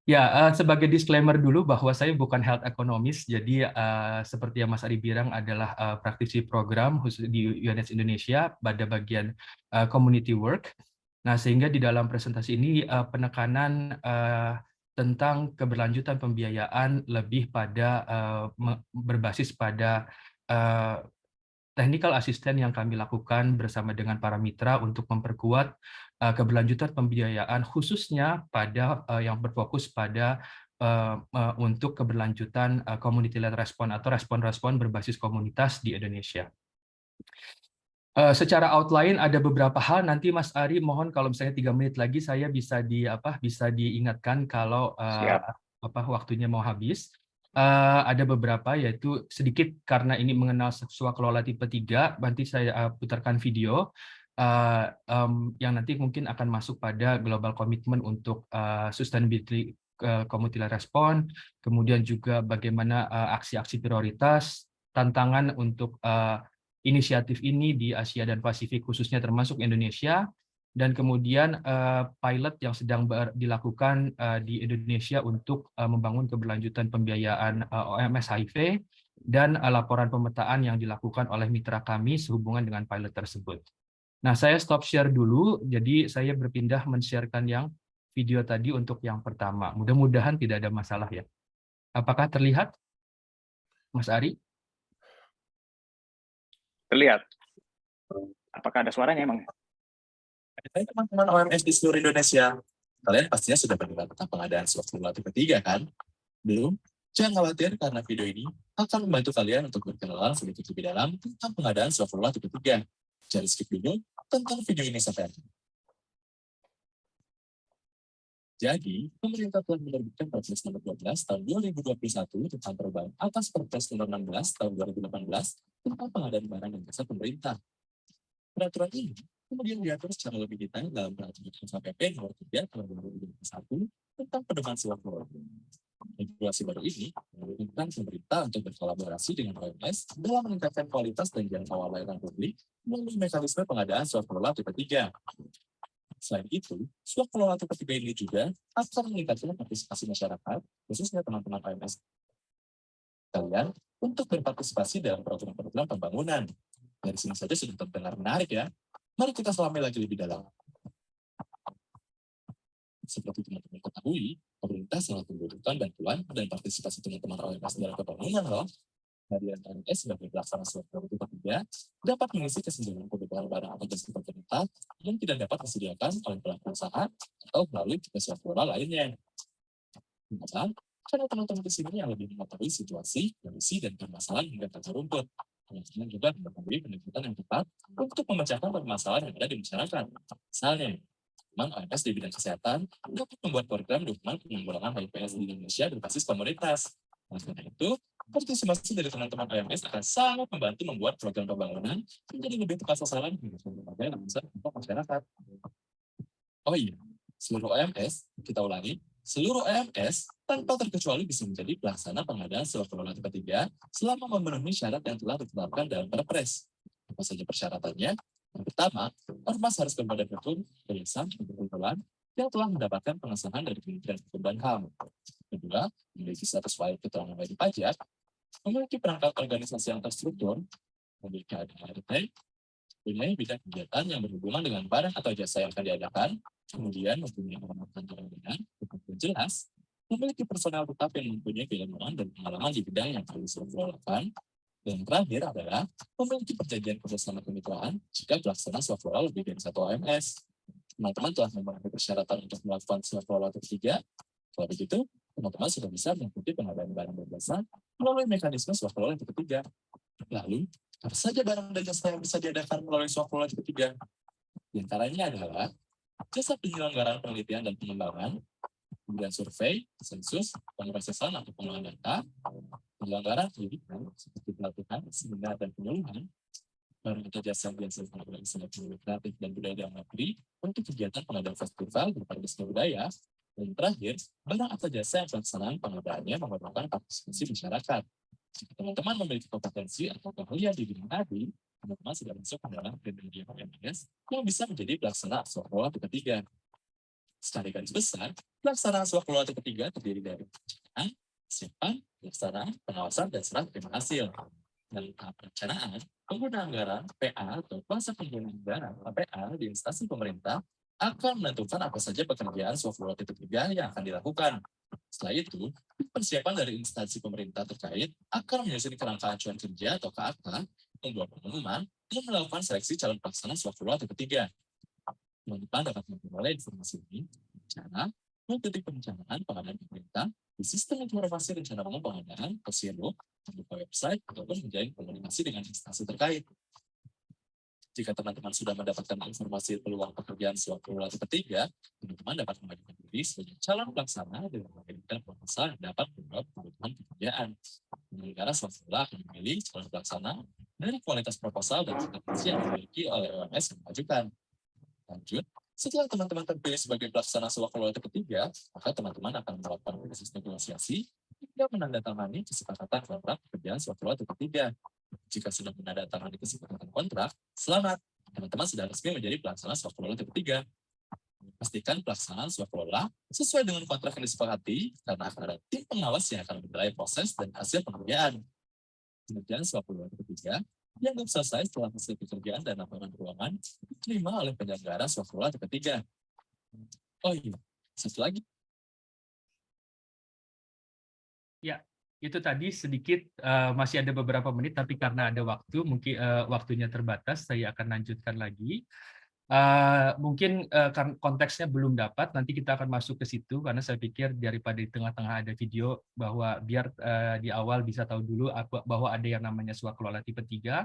Ya, sebagai disclaimer dulu bahwa saya bukan health economist, jadi seperti yang Mas Ari bilang adalah praktisi program khusus di UNAIDS Indonesia pada bagian community work. Nah, sehingga di dalam presentasi ini penekanan tentang keberlanjutan pembiayaan lebih pada berbasis pada technical assistant yang kami lakukan bersama dengan para mitra untuk memperkuat keberlanjutan pembiayaan, khususnya pada yang berfokus pada untuk keberlanjutan community-led response atau respon-respon berbasis komunitas di Indonesia. Secara outline ada beberapa hal, nanti Mas Ari mohon kalau misalnya 3 menit lagi saya bisa diingatkan kalau waktunya mau habis. Ada beberapa, yaitu sedikit karena ini mengenal swakelola tipe 3, nanti saya putarkan video yang nanti mungkin akan masuk pada global commitment untuk sustainability community-led response, kemudian juga bagaimana aksi-aksi prioritas, tantangan untuk inisiatif ini di Asia dan Pasifik khususnya termasuk Indonesia, dan kemudian pilot yang sedang dilakukan di Indonesia untuk membangun keberlanjutan pembiayaan OMS HIV, dan laporan pemetaan yang dilakukan oleh mitra kami sehubungan dengan pilot tersebut. Nah, saya stop share dulu, jadi saya berpindah men-sharekan yang video tadi untuk yang pertama. Mudah-mudahan tidak ada masalah ya. Apakah terlihat, Mas Ari? Terlihat. Apakah ada suaranya emang? Hai teman-teman OMS di seluruh Indonesia. Kalian pastinya sudah mendengar tentang pengadaan swakelola tipe 3 kan? Belum? Jangan khawatir karena video ini akan membantu kalian untuk berkenalan sedikit lebih dalam tentang pengadaan swakelola tipe 3. Jangan skip dulu tentang video ini sampai akhir. Jadi, pemerintah telah menerbitkan Perpres nomor 12 tahun 2021 tentang perubahan atas Perpres nomor 16 tahun 2018 tentang pengadaan barang dan jasa pemerintah. Peraturan ini kemudian diatur secara lebih detail dalam Peraturan KPP nomor 3 tahun 2021 tentang pedoman swakelola. Regulasi baru ini memungkinkan pemerintah untuk berkolaborasi dengan OMS dalam meningkatkan kualitas dan jangkauan layanan publik melalui mekanisme pengadaan swakelola tipe 3. Selain itu, swakelola tipe 3 ini juga akan meningkatkan partisipasi masyarakat, khususnya teman-teman OMS kalian, untuk berpartisipasi dalam program-program pembangunan. Dari sini saja sudah terdengar menarik ya. Mari kita selami lagi lebih dalam. Seperti teman-teman ketahui, pemerintah sangat membutuhkan bantuan dan partisipasi teman-teman OMS dalam pembangunan loh. Hadiran OMS sebagai pelaksana swakelola tipe 3 dapat mengisi kesenjangan kebutuhan barang atau jasa pemerintah yang tidak dapat disediakan oleh pelaku usaha atau melalui tipe swakelola lainnya. Kenapa? Karena teman-teman di sini yang lebih mengetahui situasi, kondisi, dan permasalahan hingga akar rumput. Kemudian juga memiliki pendekatan yang tepat untuk memecahkan permasalahan yang ada di masyarakat. Misalnya, teman OMS di bidang kesehatan dapat membuat program dukungan penanggulangan HIV/AIDS di Indonesia berbasis komunitas. Oleh karena itu, partisipasi dari teman-teman OMS akan sangat membantu membuat program pembangunan menjadi lebih tepat sasaran dengan berbagai lapisan untuk masyarakat. Oh iya, seluruh OMS, kita ulangi, seluruh OMS tanpa terkecuali bisa menjadi pelaksana pengadaan surat kelola ketiga selama memenuhi syarat yang telah ditetapkan dalam Perpres. Apa saja persyaratannya? Yang pertama, ormas harus berbadan hukum, yayasan, atau kumpulan yang telah mendapatkan pengesahan dari Kementerian Hukum dan HAM. Kedua, memiliki status wajib keterangan wajib pajak, memiliki perangkat organisasi yang terstruktur, memiliki ADART, punya bidang kegiatan yang berhubungan dengan barang atau jasa yang akan diadakan, kemudian mempunyai alamat kantor yang benar, yang jelas, memiliki personel tetap yang mempunyai keilmuan dan pengalaman di bidang yang harus dilakukan, dan terakhir adalah memiliki perjanjian kerjasama kemitraan jika pelaksana swasta lebih dari satu OMS. Teman-teman telah memenuhi persyaratan untuk melakukan swasta ketiga. Kalau begitu, teman-teman sudah bisa mengikuti pengadaan barang dan jasa melalui mekanisme swasta ketiga. Lalu, apa saja barang dan jasa yang bisa diadakan melalui swasta ketiga? Di antaranya adalah jasa penyelenggaraan penelitian dan pengembangan, kemudian survei, sensus, pemrosesan atau pengolahan data, penyelenggaraan pendidikan seperti pelatihan, seminar dan penyuluhan, barang atau jasa yang biasa melakukan penelitian kreatif dan budaya dalam negeri untuk kegiatan pengadaan festival berpariwisata budaya, dan terakhir, barang atau jasa yang pelaksanaan pengadaannya memerlukan partisipasi masyarakat. Jika teman-teman memiliki kompetensi atau keahlian di bidang tadi, teman-teman sudah masuk ke dalam kriteria OMS yang bisa menjadi pelaksana swasta ketiga. Secara garis besar, pelaksanaan swasta ketiga terdiri dari perencanaan, kesiapan, pelaksanaan, pengawasan, dan serah terima hasil. Dalam tahap perencanaan, pengguna anggaran PA atau kuasa pengguna anggaran PA di instansi pemerintah akan menentukan apa saja pekerjaan swasta ketiga yang akan dilakukan. Setelah itu, persiapan dari instansi pemerintah terkait akan menyusun kerangka acuan kerja atau KAK, membuat pengumuman, dan melakukan seleksi calon pelaksana swasta ketiga. Teman-teman dapat memperoleh informasi ini cara mengikuti perencanaan pengadaan pemerintah di sistem informasi rencana umum pengadaan (SIRO), membuka website ataupun menjalin komunikasi dengan instansi terkait. Jika teman-teman sudah mendapatkan informasi peluang pekerjaan swasta ketiga, teman-teman dapat mengajukan diri sebagai calon pelaksana dengan mengirimkan proposal yang dapat menjawab kebutuhan pekerjaan. Penyelenggara swasta akan memilih calon pelaksana dari kualitas proposal dan kompetensi yang dimiliki oleh OMS yang mengajukan. Lanjut, setelah teman-teman terpilih sebagai pelaksana swasta ketiga, maka teman-teman akan melakukan proses negosiasi hingga menandatangani kesepakatan kontrak pekerjaan swasta ketiga. Jika sudah menandatangani kesepakatan kontrak, selamat, teman-teman sudah resmi menjadi pelaksana swasta ketiga. Pastikan pelaksanaan swasta sesuai dengan kontrak yang disepakati, karena akan ada tim pengawas yang akan menilai proses dan hasil pekerjaan. Pengerjaan swasta ketiga dianggap selesai setelah hasil pekerjaan dan laporan keuangan diterima oleh penyelenggara swasta ketiga. Oh iya, satu lagi. Ya, itu tadi sedikit masih ada beberapa menit, tapi karena ada waktu, mungkin waktunya terbatas, saya akan lanjutkan lagi. Mungkin konteksnya belum dapat, nanti kita akan masuk ke situ, karena saya pikir daripada di tengah-tengah ada video, bahwa biar di awal bisa tahu dulu bahwa ada yang namanya swasta tipe 3,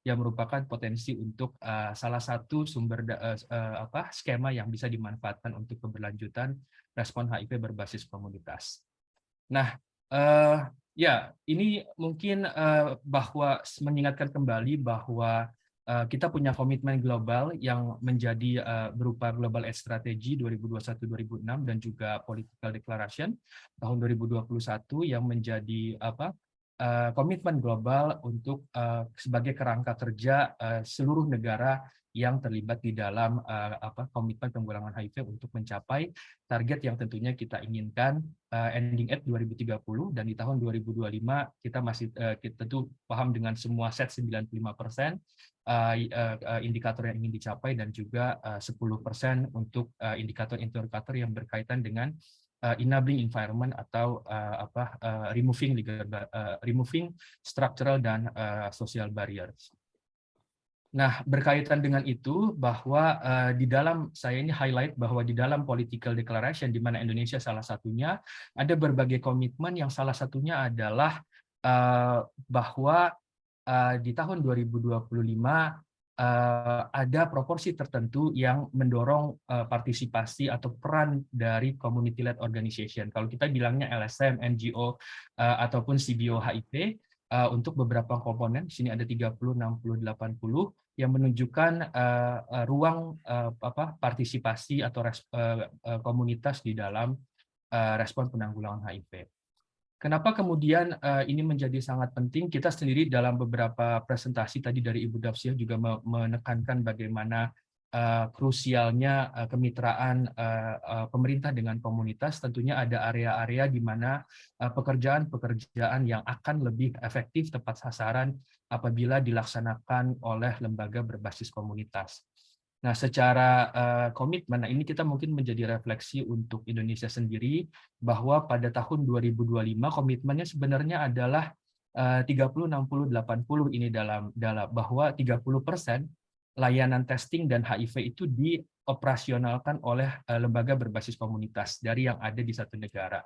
yang merupakan potensi untuk salah satu sumber skema yang bisa dimanfaatkan untuk keberlanjutan respon HIV berbasis komunitas. Nah, ya, ini mungkin bahwa mengingatkan kembali bahwa kita punya komitmen global yang menjadi berupa Global AIDS Strategy 2021-2006 dan juga Political Declaration tahun 2021 yang menjadi komitmen global untuk sebagai kerangka kerja seluruh negara yang terlibat di dalam komitmen penanggulangan HIV untuk mencapai target yang tentunya kita inginkan ending at 2030, dan di tahun 2025 kita masih kita tentu paham dengan semua set 95% indikator yang ingin dicapai, dan juga 10% untuk indikator-indikator yang berkaitan dengan enabling environment atau removing structural dan social barriers. Nah, berkaitan dengan itu, bahwa di dalam, saya ini highlight bahwa di dalam Political Declaration, di mana Indonesia salah satunya, ada berbagai komitmen yang salah satunya adalah bahwa di tahun 2025 ada proporsi tertentu yang mendorong partisipasi atau peran dari community-led organization. Kalau kita bilangnya LSM, NGO, ataupun CBO HIP, untuk beberapa komponen, di sini ada 30, 60, 80, yang menunjukkan ruang partisipasi atau komunitas di dalam respon penanggulangan HIV. Kenapa kemudian ini menjadi sangat penting? Kita sendiri dalam beberapa presentasi tadi dari Ibu Dapsia juga menekankan bagaimana krusialnya kemitraan pemerintah dengan komunitas. Tentunya ada area-area di mana pekerjaan-pekerjaan yang akan lebih efektif tepat sasaran apabila dilaksanakan oleh lembaga berbasis komunitas. Nah, secara komitmen, nah ini kita mungkin menjadi refleksi untuk Indonesia sendiri, bahwa pada tahun 2025 komitmennya sebenarnya adalah 30, 60, 80 ini dalam bahwa 30% layanan testing dan HIV itu dioperasionalkan oleh lembaga berbasis komunitas dari yang ada di satu negara.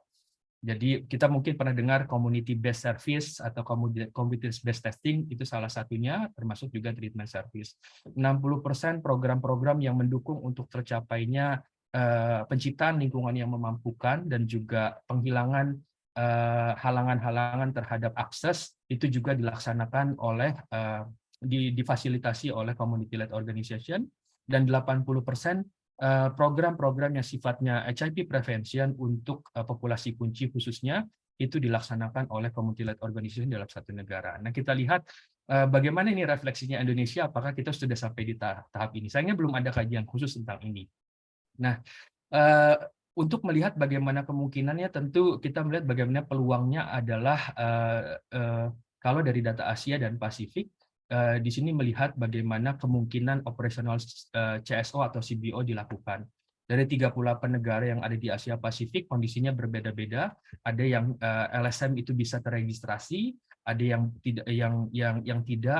Jadi kita mungkin pernah dengar community based service atau community based testing, itu salah satunya, termasuk juga treatment service. 60% program-program yang mendukung untuk tercapainya penciptaan lingkungan yang memampukan dan juga penghilangan halangan-halangan terhadap akses itu juga dilaksanakan oleh difasilitasi oleh community-led organization, dan 80% program-program yang sifatnya HIV prevention untuk populasi kunci khususnya itu dilaksanakan oleh community-led organization dalam satu negara. Nah, kita lihat bagaimana ini refleksinya Indonesia, apakah kita sudah sampai di tahap ini. Sayangnya belum ada kajian khusus tentang ini. Nah, untuk melihat bagaimana kemungkinannya, tentu kita melihat bagaimana peluangnya adalah kalau dari data Asia dan Pasifik, di sini melihat bagaimana kemungkinan operasional CSO atau CBO dilakukan. Dari 38 negara yang ada di Asia Pasifik, kondisinya berbeda-beda. Ada yang LSM itu bisa terregistrasi, ada yang tidak,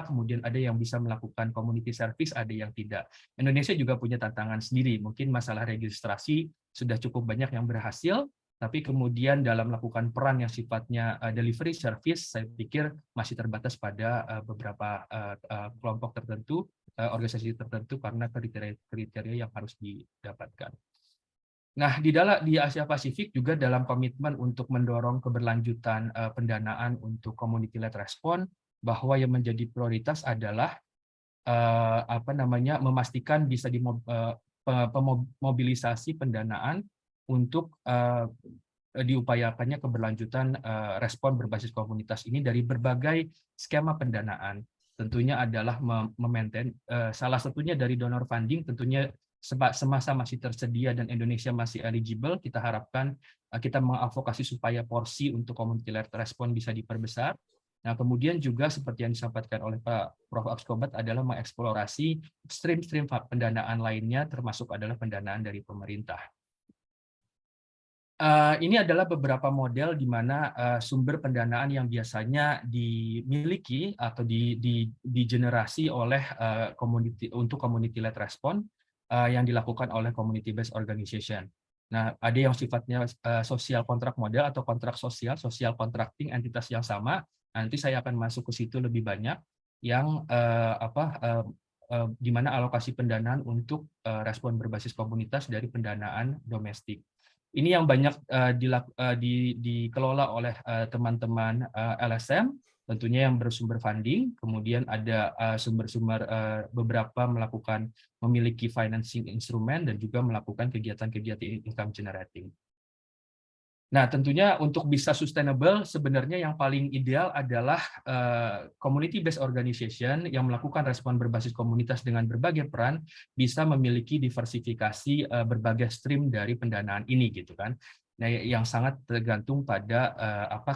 kemudian ada yang bisa melakukan community service, ada yang tidak. Indonesia juga punya tantangan sendiri. Mungkin masalah registrasi sudah cukup banyak yang berhasil, tapi kemudian dalam melakukan peran yang sifatnya delivery service, saya pikir masih terbatas pada beberapa kelompok tertentu, organisasi tertentu, karena kriteria yang harus didapatkan. Nah, di Asia Pasifik juga dalam komitmen untuk mendorong keberlanjutan pendanaan untuk community-led respon, bahwa yang menjadi prioritas adalah memastikan bisa mobilisasi pendanaan untuk diupayakannya keberlanjutan respon berbasis komunitas ini dari berbagai skema pendanaan. Tentunya adalah memaintain, salah satunya dari donor funding, tentunya semasa masih tersedia dan Indonesia masih eligible, kita harapkan kita mengadvokasi supaya porsi untuk community-led respon bisa diperbesar. Nah, kemudian juga seperti yang disampaikan oleh Pak Prof. Abskobat adalah mengeksplorasi stream-stream pendanaan lainnya, termasuk adalah pendanaan dari pemerintah. Ini adalah beberapa model di mana sumber pendanaan yang biasanya dimiliki atau digenerasi oleh untuk community-led respon yang dilakukan oleh community-based organization. Nah, ada yang sifatnya social contract model atau kontrak social contracting entitas yang sama. Nanti saya akan masuk ke situ lebih banyak, yang di mana alokasi pendanaan untuk respon berbasis komunitas dari pendanaan domestik. Ini yang banyak dikelola oleh teman-teman LSM, tentunya yang bersumber funding, kemudian ada sumber-sumber beberapa memiliki financing instrumen dan juga melakukan kegiatan-kegiatan income generating. Nah, tentunya untuk bisa sustainable, sebenarnya yang paling ideal adalah community-based organization yang melakukan respon berbasis komunitas dengan berbagai peran bisa memiliki diversifikasi berbagai stream dari pendanaan ini, gitu kan. Nah, yang sangat tergantung pada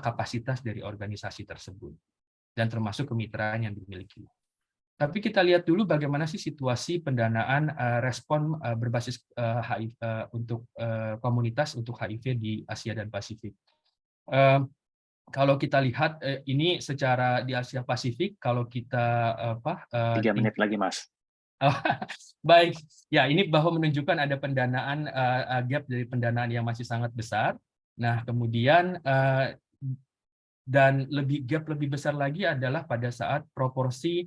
kapasitas dari organisasi tersebut dan termasuk kemitraan yang dimiliki. Tapi kita lihat dulu bagaimana sih situasi pendanaan respon berbasis HIV untuk komunitas untuk HIV di Asia dan Pasifik. Kalau kita lihat ini secara di Asia Pasifik, kalau kita 3 menit lagi, Mas. Baik, ya ini bahwa menunjukkan ada pendanaan gap dari pendanaan yang masih sangat besar. Nah, kemudian Dan gap lebih besar lagi adalah pada saat proporsi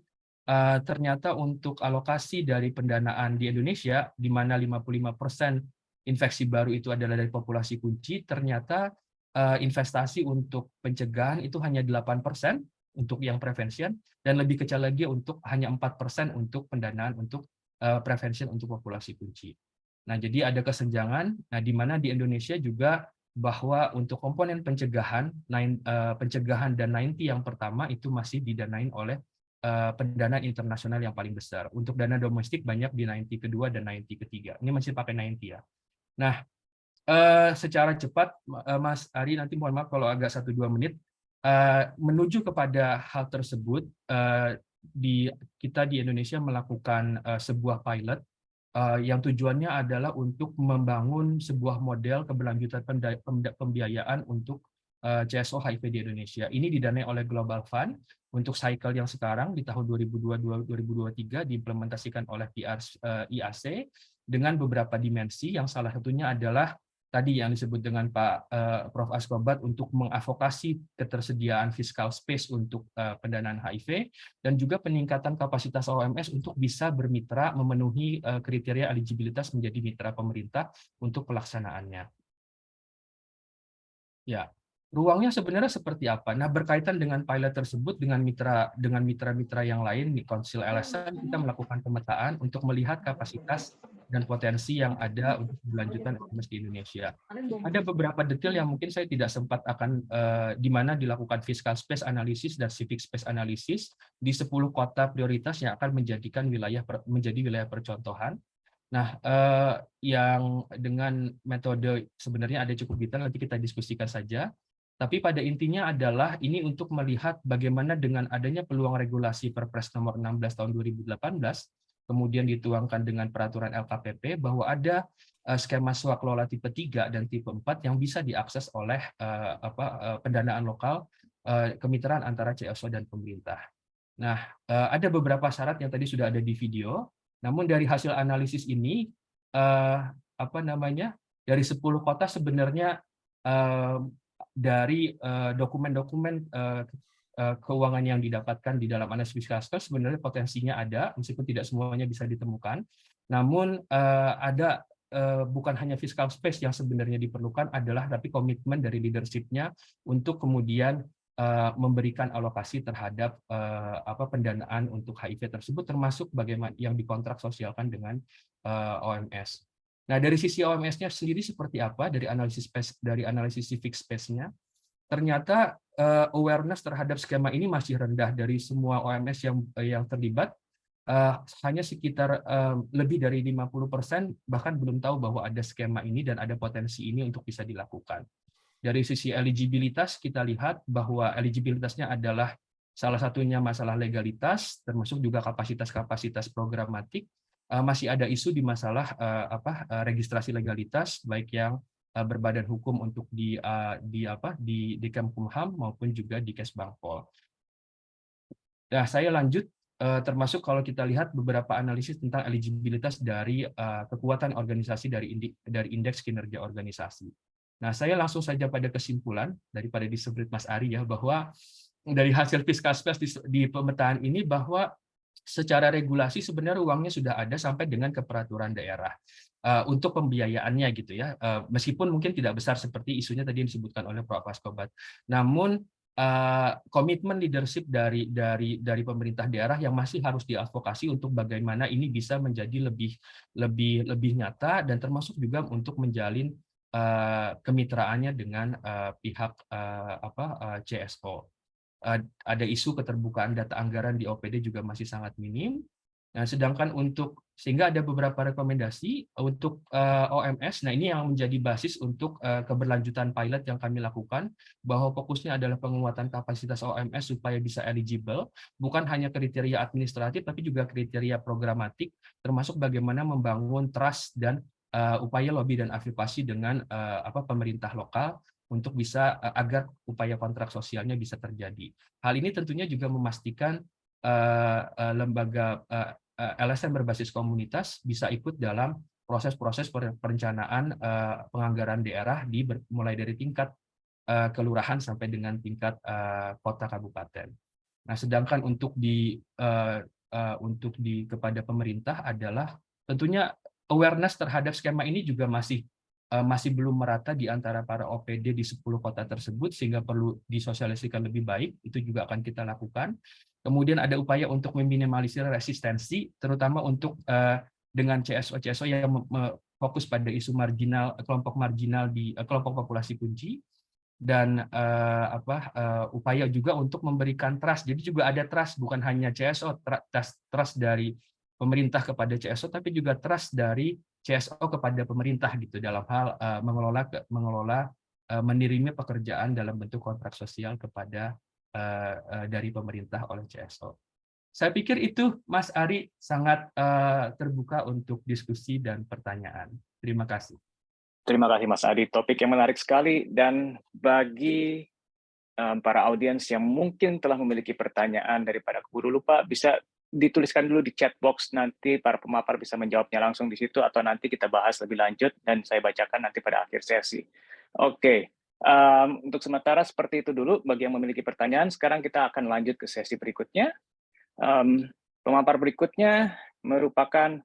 ternyata untuk alokasi dari pendanaan di Indonesia, di mana 55% infeksi baru itu adalah dari populasi kunci, ternyata investasi untuk pencegahan itu hanya 8% untuk yang prevention, dan lebih kecil lagi untuk hanya 4% untuk pendanaan untuk prevention untuk populasi kunci. Nah, jadi ada kesenjangan, nah, di mana di Indonesia juga bahwa untuk komponen pencegahan dan 90 yang pertama itu masih didanain oleh pendanaan internasional yang paling besar. Untuk dana domestik banyak di 90 kedua dan 90 ketiga. Ini masih pakai 90 ya. Nah, secara cepat, Mas Ari, nanti mohon maaf kalau agak 1-2 menit, menuju kepada hal tersebut, kita di Indonesia melakukan sebuah pilot yang tujuannya adalah untuk membangun sebuah model keberlanjutan pembiayaan untuk CSO HIV di Indonesia. Ini didanai oleh Global Fund untuk cycle yang sekarang di tahun 2022-2023 diimplementasikan oleh IAC dengan beberapa dimensi, yang salah satunya adalah tadi yang disebut dengan Pak Prof. Askobat untuk mengadvokasi ketersediaan fiscal space untuk pendanaan HIV, dan juga peningkatan kapasitas OMS untuk bisa bermitra memenuhi kriteria eligibilitas menjadi mitra pemerintah untuk pelaksanaannya. Ya, ruangnya sebenarnya seperti apa? Nah, berkaitan dengan pilot tersebut dengan mitra-mitra yang lain di Konsil LSM, kita melakukan pemetaan untuk melihat kapasitas dan potensi yang ada untuk keberlanjutan OMS di Indonesia. Ada beberapa detail yang mungkin saya tidak sempat akan di mana dilakukan fiscal space analysis dan civic space analysis di 10 kota prioritas yang akan menjadi wilayah percontohan. Nah, yang dengan metode sebenarnya ada cukup detail, nanti kita diskusikan saja. Tapi pada intinya adalah ini untuk melihat bagaimana dengan adanya peluang regulasi Perpres nomor 16 tahun 2018, kemudian dituangkan dengan peraturan LKPP, bahwa ada skema swakelola tipe 3 dan tipe 4 yang bisa diakses oleh pendanaan lokal, kemitraan antara CSO dan pemerintah. Nah, ada beberapa syarat yang tadi sudah ada di video. Namun dari hasil analisis ini, dari 10 kota sebenarnya dari dokumen-dokumen keuangan yang didapatkan di dalam analisis fiscal space sebenarnya potensinya ada, meskipun tidak semuanya bisa ditemukan. Namun ada bukan hanya fiscal space yang sebenarnya diperlukan, adalah tapi komitmen dari leadership-nya untuk kemudian memberikan alokasi terhadap pendanaan untuk HIV tersebut, termasuk bagaimana yang dikontrak sosialkan dengan OMS. Nah, dari sisi OMS-nya sendiri seperti apa dari analisis civic space-nya? Ternyata awareness terhadap skema ini masih rendah dari semua OMS yang terlibat. Hanya sekitar lebih dari 50% bahkan belum tahu bahwa ada skema ini dan ada potensi ini untuk bisa dilakukan. Dari sisi eligibilitas, kita lihat bahwa eligibilitasnya adalah salah satunya masalah legalitas, termasuk juga kapasitas programatik. Masih ada isu di masalah registrasi legalitas, baik yang berbadan hukum untuk di Kemkumham maupun juga di Kesbangpol. Nah, saya lanjut, termasuk kalau kita lihat beberapa analisis tentang eligibilitas dari kekuatan organisasi dari indeks kinerja organisasi. Nah, saya langsung saja pada kesimpulan daripada disebut Mas Ari ya, bahwa dari hasil fiscal space di pemetaan ini bahwa secara regulasi sebenarnya ruangnya sudah ada sampai dengan ke peraturan daerah untuk pembiayaannya gitu ya, meskipun mungkin tidak besar seperti isunya tadi yang disebutkan oleh Prof. Askobat. Namun komitmen leadership dari pemerintah daerah yang masih harus diadvokasi untuk bagaimana ini bisa menjadi lebih nyata, dan termasuk juga untuk menjalin kemitraannya dengan pihak CSO. Ada isu keterbukaan data anggaran di OPD juga masih sangat minim. Nah, sedangkan sehingga ada beberapa rekomendasi untuk OMS. Nah, ini yang menjadi basis untuk keberlanjutan pilot yang kami lakukan, bahwa fokusnya adalah penguatan kapasitas OMS supaya bisa eligible, bukan hanya kriteria administratif tapi juga kriteria programatik, termasuk bagaimana membangun trust dan upaya lobby dan advokasi dengan pemerintah lokal untuk bisa agar upaya kontrak sosialnya bisa terjadi. Hal ini tentunya juga memastikan lembaga LSM berbasis komunitas bisa ikut dalam proses-proses perencanaan penganggaran daerah mulai dari tingkat kelurahan sampai dengan tingkat kota kabupaten. Nah, sedangkan untuk kepada pemerintah adalah tentunya awareness terhadap skema ini juga masih belum merata di antara para OPD di 10 kota tersebut, sehingga perlu disosialisasikan lebih baik. Itu juga akan kita lakukan. Kemudian ada upaya untuk meminimalisir resistensi, terutama untuk dengan CSO yang fokus pada isu marginal, kelompok marginal di kelompok populasi kunci, dan upaya juga untuk memberikan trust. Jadi juga ada trust, bukan hanya CSO, trust dari pemerintah kepada CSO, tapi juga trust dari CSO kepada pemerintah gitu dalam hal mengelola menerima pekerjaan dalam bentuk kontrak sosial kepada dari pemerintah oleh CSO. Saya pikir itu, Mas Ari, sangat terbuka untuk diskusi dan pertanyaan. Terima kasih. Terima kasih Mas Adi, topik yang menarik sekali, dan bagi para audiens yang mungkin telah memiliki pertanyaan daripada keburu lupa, bisa dituliskan dulu di chat box, nanti para pemapar bisa menjawabnya langsung di situ, atau nanti kita bahas lebih lanjut dan saya bacakan nanti pada akhir sesi. Oke. Untuk sementara seperti itu dulu bagi yang memiliki pertanyaan. Sekarang kita akan lanjut ke sesi berikutnya. Pemapar berikutnya merupakan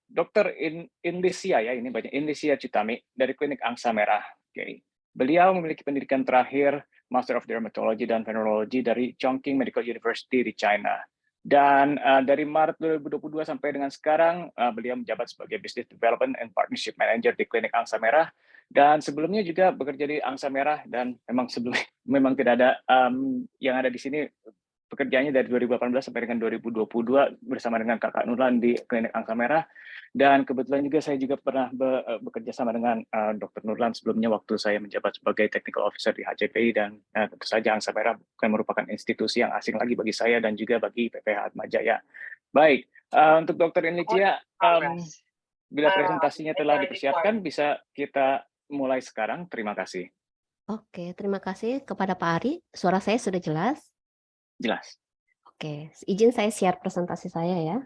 Dr. Indisia, ya, ini banyak, Indisia Chitami dari Klinik Angsa Merah. Okay. Beliau memiliki pendidikan terakhir Master of Dermatology dan Venereology dari Chongqing Medical University di China. Dan dari Maret 2022 sampai dengan sekarang, beliau menjabat sebagai Business Development and Partnership Manager di Klinik Angsa Merah. Dan sebelumnya juga bekerja di Angsa Merah, dan memang tidak ada yang ada di sini pekerjaannya dari 2018 sampai dengan 2022 bersama dengan Kakak Nurlan di Klinik Angsa Merah. Dan kebetulan juga saya juga pernah bekerja sama dengan Dr. Nurlan sebelumnya waktu saya menjabat sebagai Technical Officer di HCPI, dan tentu saja Angsa Merah bukan merupakan institusi yang asing lagi bagi saya dan juga bagi PPH Atmajaya. Baik, untuk Dr. Indisia, bila presentasinya telah dipersiapkan, bisa kita mulai sekarang. Terima kasih. Oke, terima kasih kepada Pak Ari. Suara saya sudah jelas? Jelas. Oke, izin saya share presentasi saya ya.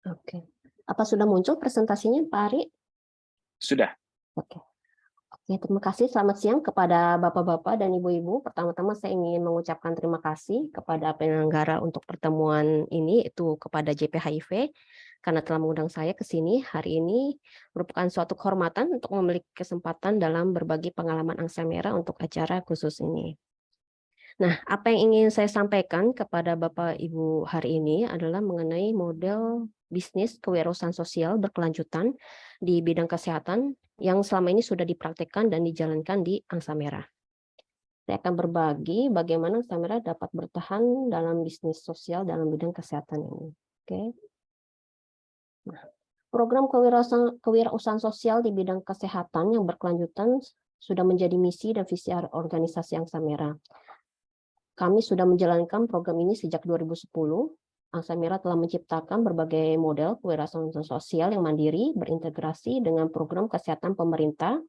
Oke, apa sudah muncul presentasinya, Pak Ari? Sudah. Oke. Oke, terima kasih. Selamat siang kepada Bapak-Bapak dan Ibu-Ibu. Pertama-tama saya ingin mengucapkan terima kasih kepada penyelenggara untuk pertemuan ini, itu kepada JPHIV, karena telah mengundang saya ke sini. Hari ini merupakan suatu kehormatan untuk memiliki kesempatan dalam berbagi pengalaman Angsa Merah untuk acara khusus ini. Nah, apa yang ingin saya sampaikan kepada Bapak Ibu hari ini adalah mengenai model bisnis kewirausahaan sosial berkelanjutan di bidang kesehatan yang selama ini sudah dipraktikkan dan dijalankan di Angsa Merah. Saya akan berbagi bagaimana Angsa Merah dapat bertahan dalam bisnis sosial dalam bidang kesehatan ini. Oke. Nah, program kewirausahaan sosial di bidang kesehatan yang berkelanjutan sudah menjadi misi dan visi organisasi Angsa Merah. Kami sudah menjalankan program ini sejak 2010. Angsa Merah telah menciptakan berbagai model kewirausahaan sosial yang mandiri, berintegrasi dengan program kesehatan pemerintah,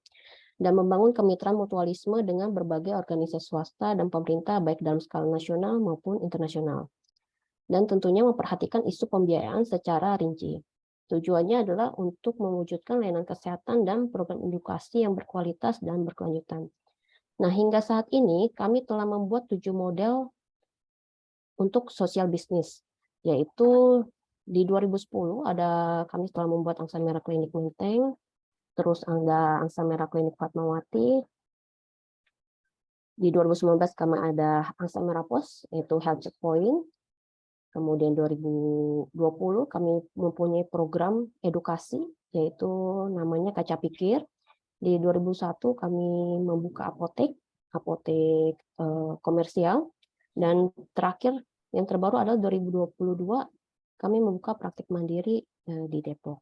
dan membangun kemitraan mutualisme dengan berbagai organisasi swasta dan pemerintah baik dalam skala nasional maupun internasional. Dan tentunya memperhatikan isu pembiayaan secara rinci. Tujuannya adalah untuk mewujudkan layanan kesehatan dan program edukasi yang berkualitas dan berkelanjutan. Nah, hingga saat ini kami telah membuat 7 model untuk sosial bisnis, yaitu di 2010 kami telah membuat Angsa Merah Klinik Menteng, terus ada Angsa Merah Klinik Fatmawati. Di 2019 kami ada Angsa Merah Pos, yaitu Health Checkpoint. Kemudian 2020 kami mempunyai program edukasi, yaitu namanya Kaca Pikir. Di 2001 kami membuka apotek komersial, dan terakhir yang terbaru adalah 2022 kami membuka praktik mandiri di Depok.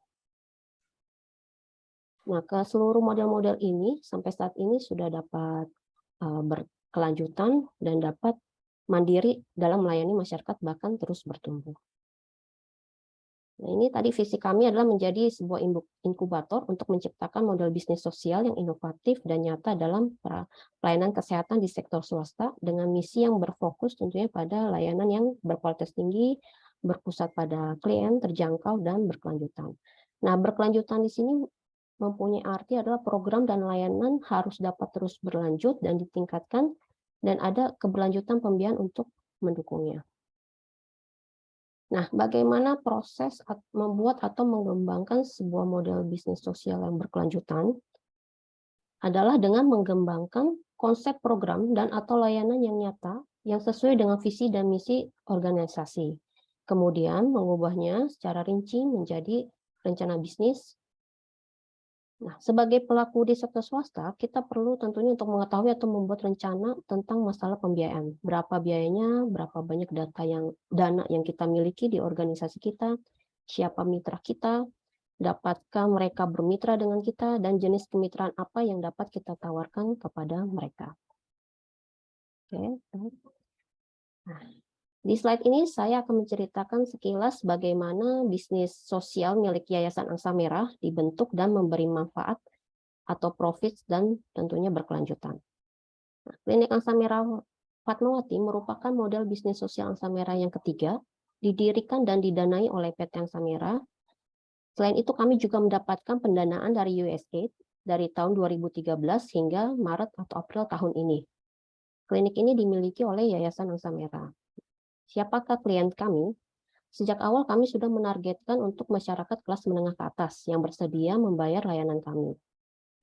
Nah, ke seluruh model-model ini sampai saat ini sudah dapat berkelanjutan dan dapat mandiri dalam melayani masyarakat, bahkan terus bertumbuh. Nah, ini tadi visi kami adalah menjadi sebuah inkubator untuk menciptakan model bisnis sosial yang inovatif dan nyata dalam pelayanan kesehatan di sektor swasta dengan misi yang berfokus tentunya pada layanan yang berkualitas tinggi, berpusat pada klien, terjangkau, dan berkelanjutan. Nah, berkelanjutan di sini mempunyai arti adalah program dan layanan harus dapat terus berlanjut dan ditingkatkan, dan ada keberlanjutan pembiayaan untuk mendukungnya. Nah, bagaimana proses membuat atau mengembangkan sebuah model bisnis sosial yang berkelanjutan adalah dengan mengembangkan konsep program dan atau layanan yang nyata yang sesuai dengan visi dan misi organisasi. Kemudian mengubahnya secara rinci menjadi rencana bisnis. Nah, sebagai pelaku di sektor swasta, kita perlu tentunya untuk mengetahui atau membuat rencana tentang masalah pembiayaan. Berapa biayanya, berapa banyak dana yang kita miliki di organisasi kita, siapa mitra kita, dapatkah mereka bermitra dengan kita, dan jenis kemitraan apa yang dapat kita tawarkan kepada mereka. Oke. Nah, di slide ini saya akan menceritakan sekilas bagaimana bisnis sosial milik Yayasan Angsa Merah dibentuk dan memberi manfaat atau profit dan tentunya berkelanjutan. Nah, Klinik Angsa Merah Fatmawati merupakan model bisnis sosial Angsa Merah yang ketiga, didirikan dan didanai oleh PT Angsa Merah. Selain itu kami juga mendapatkan pendanaan dari USAID dari tahun 2013 hingga Maret atau April tahun ini. Klinik ini dimiliki oleh Yayasan Angsa Merah. Siapakah klien kami? Sejak awal kami sudah menargetkan untuk masyarakat kelas menengah ke atas yang bersedia membayar layanan kami.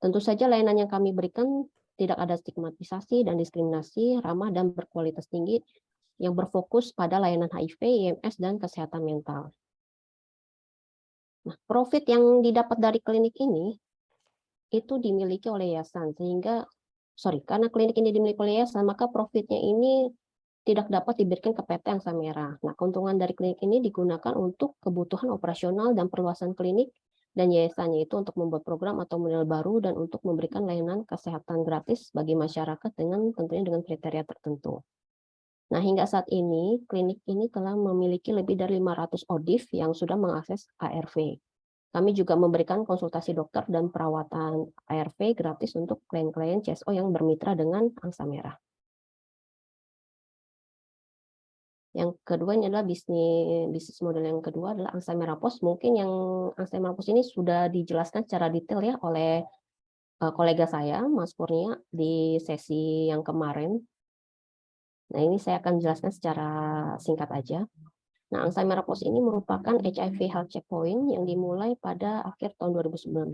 Tentu saja layanan yang kami berikan tidak ada stigmatisasi dan diskriminasi, ramah dan berkualitas tinggi yang berfokus pada layanan HIV, IMS, dan kesehatan mental. Nah, profit yang didapat dari klinik ini itu dimiliki oleh yayasan, karena klinik ini dimiliki oleh yayasan, maka profitnya ini tidak dapat diberikan ke PT Angsa Merah. Nah, keuntungan dari klinik ini digunakan untuk kebutuhan operasional dan perluasan klinik dan yayasannya itu untuk membuat program atau model baru dan untuk memberikan layanan kesehatan gratis bagi masyarakat tentunya dengan kriteria tertentu. Nah, hingga saat ini klinik ini telah memiliki lebih dari 500 ODIF yang sudah mengakses ARV. Kami juga memberikan konsultasi dokter dan perawatan ARV gratis untuk klien-klien CSO yang bermitra dengan Angsa Merah. Yang kedua ini adalah bisnis model yang kedua adalah Angsa Merah Pos. Mungkin yang Angsa Merah Pos ini sudah dijelaskan secara detail ya oleh kolega saya, Mas Kurnia, di sesi yang kemarin. Nah, ini saya akan jelaskan secara singkat aja. Nah, Angsa Merah Pos ini merupakan HIV Health Checkpoint yang dimulai pada akhir tahun 2019.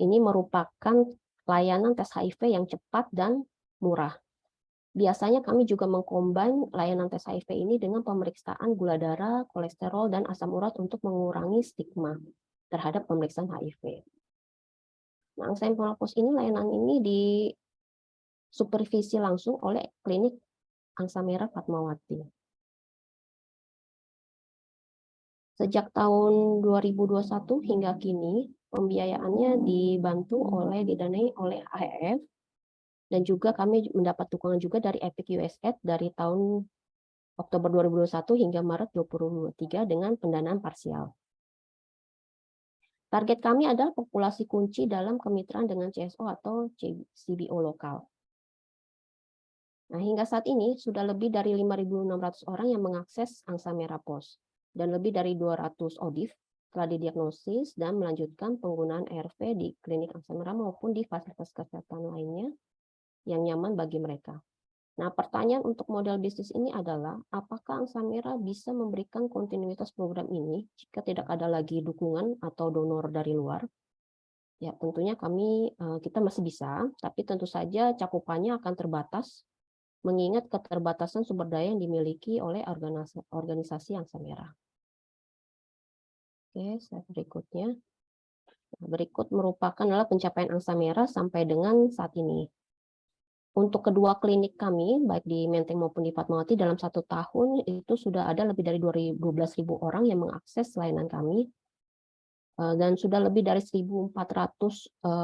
Ini merupakan layanan tes HIV yang cepat dan murah. Biasanya kami juga mengcombine layanan tes HIV ini dengan pemeriksaan gula darah, kolesterol, dan asam urat untuk mengurangi stigma terhadap pemeriksaan HIV. Nah, Angsa Merah Pos ini layanan ini disupervisi langsung oleh klinik Angsa Merah Fatmawati. Sejak tahun 2021 hingga kini, pembiayaannya didanai oleh AEF, dan juga kami mendapat dukungan juga dari Epic USAID dari tahun Oktober 2021 hingga Maret 2023 dengan pendanaan parsial. Target kami adalah populasi kunci dalam kemitraan dengan CSO atau CBO lokal. Nah, hingga saat ini sudah lebih dari 5.600 orang yang mengakses Angsa Merah Pos dan lebih dari 200 ODIF telah didiagnosis dan melanjutkan penggunaan ARV di klinik Angsa Merah maupun di fasilitas kesehatan lainnya yang nyaman bagi mereka. Nah, pertanyaan untuk model bisnis ini adalah, apakah Angsa Merah bisa memberikan kontinuitas program ini jika tidak ada lagi dukungan atau donor dari luar? Ya, tentunya kita masih bisa, tapi tentu saja cakupannya akan terbatas, mengingat keterbatasan sumber daya yang dimiliki oleh organisasi Angsa Merah. Oke, slide berikutnya. Nah, berikut merupakan adalah pencapaian Angsa Merah sampai dengan saat ini. Untuk kedua klinik kami, baik di Menteng maupun di Fatmawati, dalam 1 tahun itu sudah ada lebih dari 12.000 orang yang mengakses layanan kami. Dan sudah lebih dari 1.400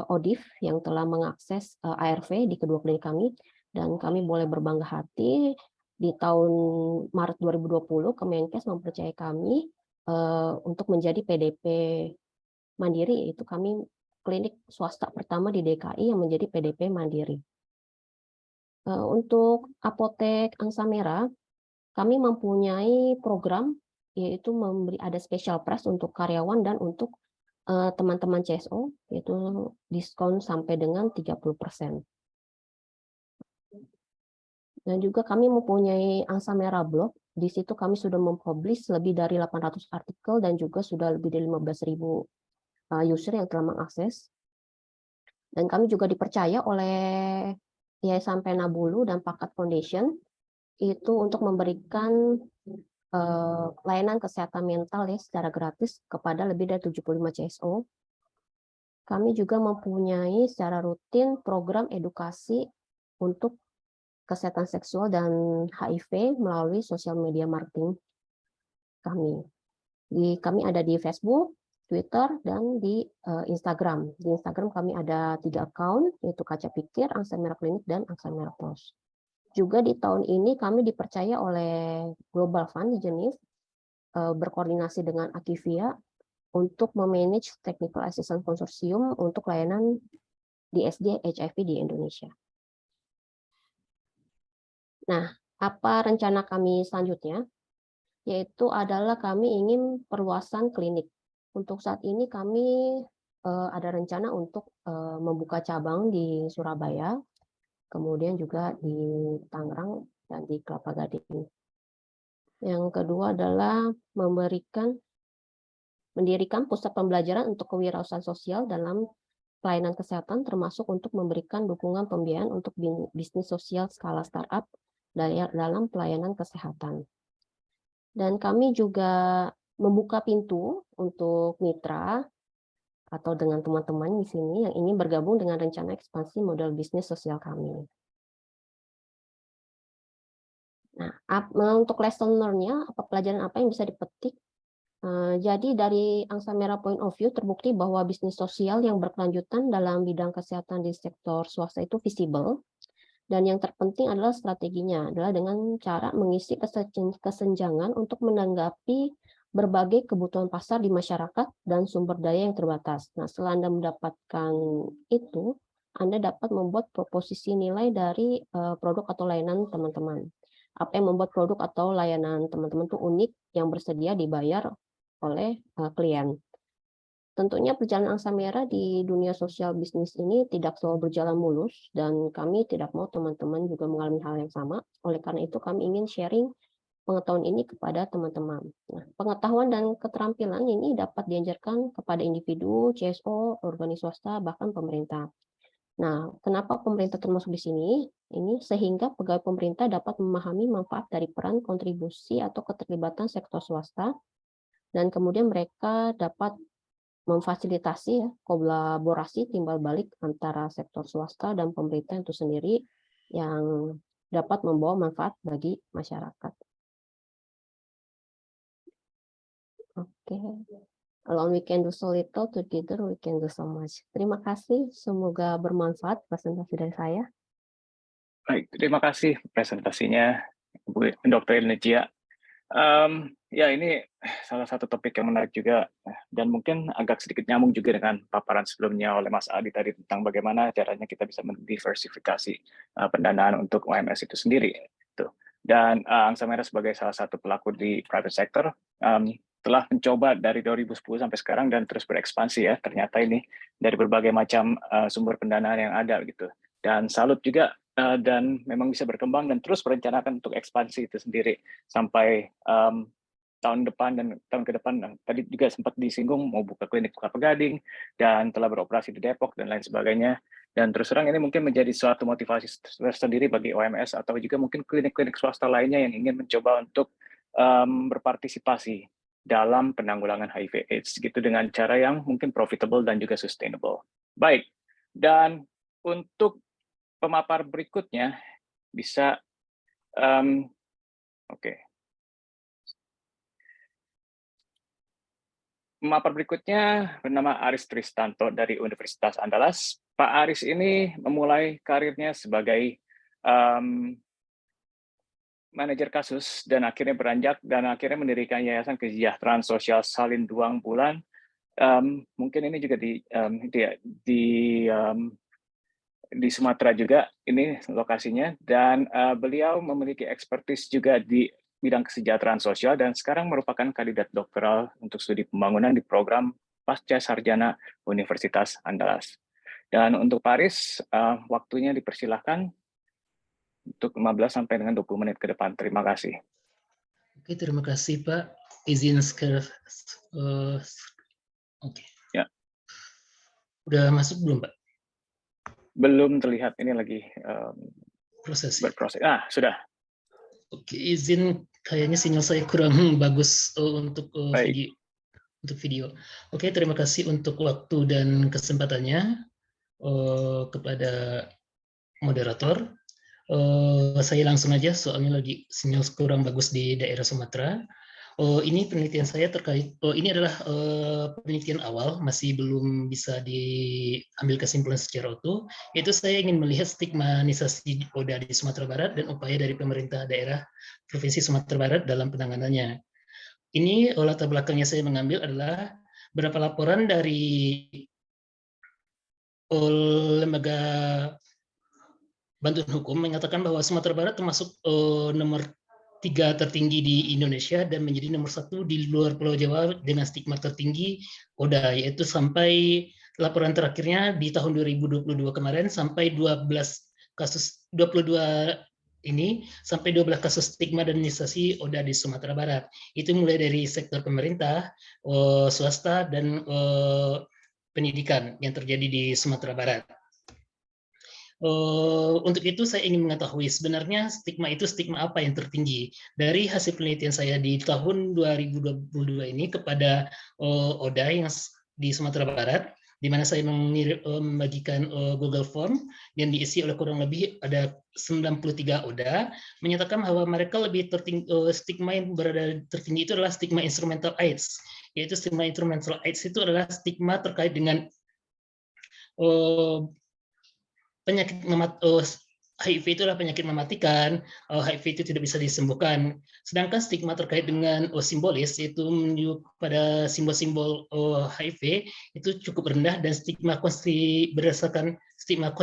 ODIF yang telah mengakses ARV di kedua klinik kami. Dan kami boleh berbangga hati, di tahun Maret 2020, Kemenkes mempercayai kami untuk menjadi PDP Mandiri, yaitu kami klinik swasta pertama di DKI yang menjadi PDP Mandiri. Untuk Apotek Angsa Merah, kami mempunyai program yaitu ada special price untuk karyawan dan untuk teman-teman CSO, yaitu diskon sampai dengan 30%. Dan juga kami mempunyai Angsa Merah Blog. Di situ kami sudah mempublish lebih dari 800 artikel dan juga sudah lebih dari 15.000 user yang telah mengakses. Dan kami juga dipercaya oleh Yayasan Penabulu dan Pakat Foundation itu untuk memberikan layanan kesehatan mental ya secara gratis kepada lebih dari 75 CSO. Kami juga mempunyai secara rutin program edukasi untuk kesehatan seksual dan HIV melalui sosial media marketing kami. Kami ada di Facebook, Twitter, dan di Instagram. Di Instagram kami ada 3 account, yaitu Kaca Pikir, Angsa Merah Klinik, dan Angsa Merah Plus. Juga di tahun ini kami dipercaya oleh Global Fund di Geneva, berkoordinasi dengan Akivia untuk memanage Technical Assistance Consortium untuk layanan DSD HIV di Indonesia. Nah, apa rencana kami selanjutnya? Yaitu adalah kami ingin perluasan klinik. Untuk saat ini kami ada rencana untuk membuka cabang di Surabaya, kemudian juga di Tangerang dan di Kelapa Gading. Yang kedua adalah mendirikan pusat pembelajaran untuk kewirausahaan sosial dalam pelayanan kesehatan, termasuk untuk memberikan dukungan pembiayaan untuk bisnis sosial skala startup dalam pelayanan kesehatan. Dan kami juga membuka pintu untuk mitra atau dengan teman-teman di sini yang ingin bergabung dengan rencana ekspansi model bisnis sosial kami. Nah, untuk lesson learn-nya, pelajaran apa yang bisa dipetik? Jadi dari Angsa Merah Point of View terbukti bahwa bisnis sosial yang berkelanjutan dalam bidang kesehatan di sektor swasta itu visible. Dan yang terpenting adalah strateginya, adalah dengan cara mengisi kesenjangan untuk menanggapi berbagai kebutuhan pasar di masyarakat dan sumber daya yang terbatas. Nah, setelah Anda mendapatkan itu, Anda dapat membuat proposisi nilai dari produk atau layanan teman-teman. Apa yang membuat produk atau layanan teman-teman itu unik yang bersedia dibayar oleh klien. Tentunya perjalanan Angsa Merah di dunia sosial bisnis ini tidak selalu berjalan mulus dan kami tidak mau teman-teman juga mengalami hal yang sama. Oleh karena itu kami ingin sharing pengetahuan ini kepada teman-teman. Nah, pengetahuan dan keterampilan ini dapat diajarkan kepada individu, CSO, organisasi swasta, bahkan pemerintah. Nah, kenapa pemerintah termasuk di sini? Ini sehingga pegawai pemerintah dapat memahami manfaat dari peran kontribusi atau keterlibatan sektor swasta dan kemudian mereka dapat memfasilitasi ya, kolaborasi timbal balik antara sektor swasta dan pemerintah itu sendiri yang dapat membawa manfaat bagi masyarakat. Oke. Alone we can do so little, together we can do so much. Terima kasih, semoga bermanfaat presentasi dari saya. Baik, terima kasih presentasinya Bu Dr. Ilnejia. Ya, ini salah satu topik yang menarik juga dan mungkin agak sedikit nyambung juga dengan paparan sebelumnya oleh Mas Adi tadi tentang bagaimana caranya kita bisa mendiversifikasi pendanaan untuk UMS itu sendiri. Dan Angsa Merah sebagai salah satu pelaku di private sector telah mencoba dari 2010 sampai sekarang dan terus berekspansi ya. Ternyata ini dari berbagai macam sumber pendanaan yang ada gitu. Dan salut juga dan memang bisa berkembang dan terus merencanakan untuk ekspansi itu sendiri sampai tahun depan dan tahun ke depan. Tadi juga sempat disinggung mau buka klinik Kelapa Gading dan telah beroperasi di Depok dan lain sebagainya. Dan terus terang ini mungkin menjadi suatu motivasi tersendiri bagi OMS atau juga mungkin klinik-klinik swasta lainnya yang ingin mencoba untuk berpartisipasi dalam penanggulangan HIV/AIDS gitu dengan cara yang mungkin profitable dan juga sustainable. Baik, dan untuk pemapar berikutnya bisa Pemapar berikutnya bernama Aris Tristanto dari Universitas Andalas. Pak Aris ini memulai karirnya sebagai manajer kasus dan akhirnya beranjak dan akhirnya mendirikan Yayasan Kesejahteraan Sosial Salin Duang Bulan. Mungkin ini juga di Sumatera juga ini lokasinya, dan beliau memiliki expertise juga di bidang kesejahteraan sosial dan sekarang merupakan kandidat doktoral untuk studi pembangunan di program Pasca Sarjana Universitas Andalas. Dan untuk Pak Aris, waktunya dipersilahkan untuk 15 sampai dengan 20 menit ke depan. Terima kasih. Oke, terima kasih Pak. Izin oke. Ya. Udah masuk belum Pak? Belum terlihat, ini lagi Proses. berproses. Sudah. Oke, izin, kayaknya sinyal saya kurang bagus untuk Baik. video. Oke, terima kasih untuk waktu dan kesempatannya kepada moderator. Saya langsung aja, soalnya lagi sinyal kurang bagus di daerah Sumatera. Ini penelitian saya terkait, ini adalah penelitian awal, masih belum bisa diambil kesimpulan secara utuh, yaitu saya ingin melihat stigmanisasi ODA di Sumatera Barat dan upaya dari pemerintah daerah Provinsi Sumatera Barat dalam penanganannya. Ini latar belakangnya saya mengambil adalah beberapa laporan dari lembaga bantuan hukum mengatakan bahwa Sumatera Barat termasuk nomor 3 tertinggi di Indonesia dan menjadi nomor 1 di luar Pulau Jawa dengan stigma tertinggi ODA, yaitu sampai laporan terakhirnya di tahun 2022 kemarin sampai 22 sampai 12 kasus stigmanisasi ODA di Sumatera Barat. Itu mulai dari sektor pemerintah, swasta, dan pendidikan yang terjadi di Sumatera Barat. Untuk itu saya ingin mengetahui sebenarnya stigma itu stigma apa yang tertinggi. Dari hasil penelitian saya di tahun 2022 ini kepada ODA yang di Sumatera Barat, di mana saya membagikan Google Form yang diisi oleh kurang lebih ada 93 ODA, menyatakan bahwa mereka lebih tertinggi, stigma yang berada tertinggi itu adalah stigma instrumental AIDS, yaitu stigma instrumental AIDS itu adalah stigma terkait dengan penyakit HIV itu adalah penyakit mematikan, HIV itu tidak bisa disembuhkan. Sedangkan stigma terkait dengan simbolis, yaitu menuju pada simbol-simbol HIV, itu cukup rendah, dan stigma berdasarkan stigma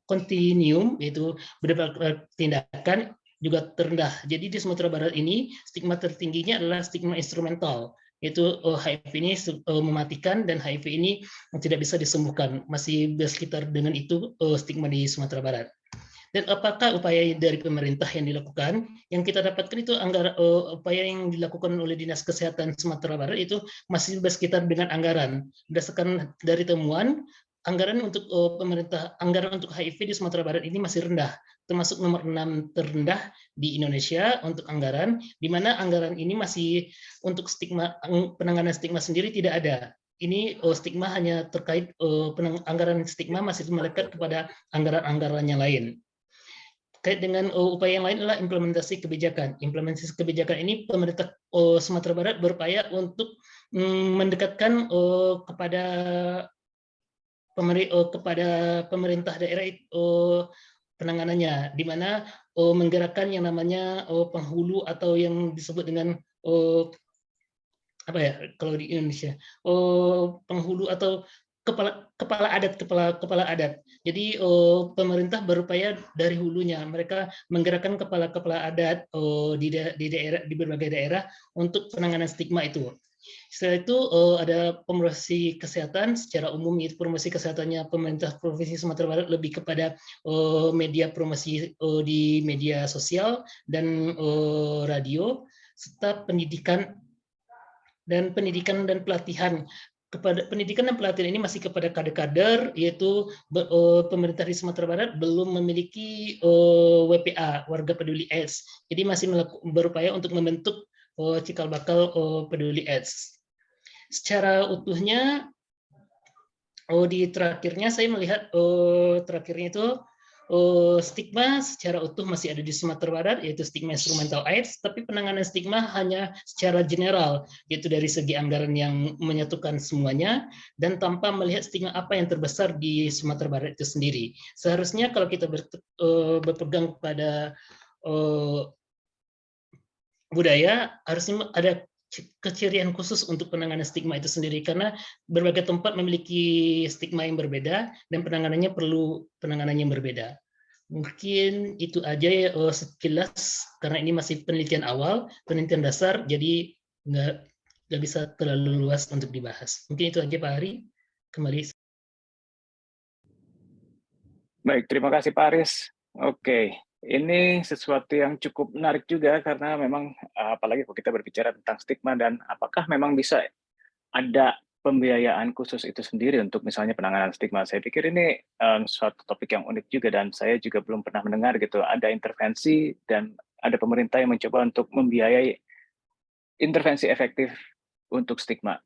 kontinuum, yaitu berdasarkan tindakan, juga terendah. Jadi di Sumatera Barat ini, stigma tertingginya adalah stigma instrumental, yaitu HIV ini mematikan dan HIV ini tidak bisa disembuhkan. Masih bersekitar dengan itu stigma di Sumatera Barat. Dan apakah upaya dari pemerintah yang dilakukan? Yang kita dapatkan itu upaya yang dilakukan oleh Dinas Kesehatan Sumatera Barat itu masih bersekitar dengan anggaran. Berdasarkan dari temuan, anggaran untuk pemerintah, anggaran untuk HIV di Sumatera Barat ini masih rendah, termasuk nomor 6 terendah di Indonesia untuk anggaran, di mana anggaran ini masih untuk stigma, penanganan stigma sendiri tidak ada. Ini stigma hanya terkait anggaran stigma masih melekat kepada anggaran-anggaran yang lain. Terkait dengan upaya yang lain adalah implementasi kebijakan. Implementasi kebijakan ini pemerintah Sumatera Barat berupaya untuk mendekatkan kepada pemerintah daerah penanganannya, di mana menggerakkan yang namanya penghulu atau yang disebut dengan apa ya kalau di Indonesia penghulu atau kepala adat. Jadi pemerintah berupaya dari hulunya, mereka menggerakkan kepala adat di berbagai daerah untuk penanganan stigma itu. Setelah itu ada promosi kesehatan secara umum, itu promosi kesehatannya pemerintah Provinsi Sumatera Barat lebih kepada media promosi di media sosial dan radio, serta pendidikan dan pelatihan. Kepada pendidikan dan pelatihan ini masih kepada kader-kader, yaitu pemerintah di Sumatera Barat belum memiliki WPA, Warga Peduli AIDS. Jadi masih berupaya untuk membentuk cikal bakal peduli AIDS. Secara utuhnya, di terakhirnya saya melihat terakhirnya itu stigma secara utuh masih ada di Sumatera Barat, yaitu stigma instrumental AIDS, tapi penanganan stigma hanya secara general, yaitu dari segi anggaran yang menyatukan semuanya, dan tanpa melihat stigma apa yang terbesar di Sumatera Barat itu sendiri. Seharusnya kalau kita berpegang pada budaya harusnya ada kecirian khusus untuk penanganan stigma itu sendiri, karena berbagai tempat memiliki stigma yang berbeda dan penanganannya perlu penanganan yang berbeda. Mungkin itu aja ya sekilas, karena ini masih penelitian awal, penelitian dasar, jadi nggak bisa terlalu luas untuk dibahas. Mungkin itu aja Pak Ari. Kembali. Baik, terima kasih Pak Aris. Oke, ini sesuatu yang cukup menarik juga karena memang apalagi kalau kita berbicara tentang stigma dan apakah memang bisa ada pembiayaan khusus itu sendiri untuk misalnya penanganan stigma. Saya pikir ini suatu topik yang unik juga dan saya juga belum pernah mendengar gitu ada intervensi dan ada pemerintah yang mencoba untuk membiayai intervensi efektif untuk stigma.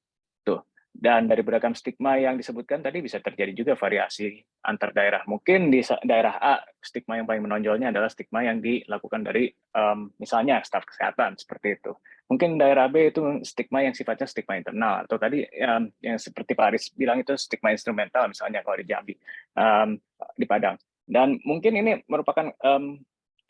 Tuh. Dan dari beragam stigma yang disebutkan tadi bisa terjadi juga variasi antar daerah. Mungkin di daerah A, stigma yang paling menonjolnya adalah stigma yang dilakukan dari misalnya staf kesehatan, seperti itu. Mungkin daerah B itu stigma yang sifatnya stigma internal, atau tadi yang seperti Pak Aris bilang itu stigma instrumental, misalnya kalau di Jambi, di Padang. Dan mungkin ini merupakan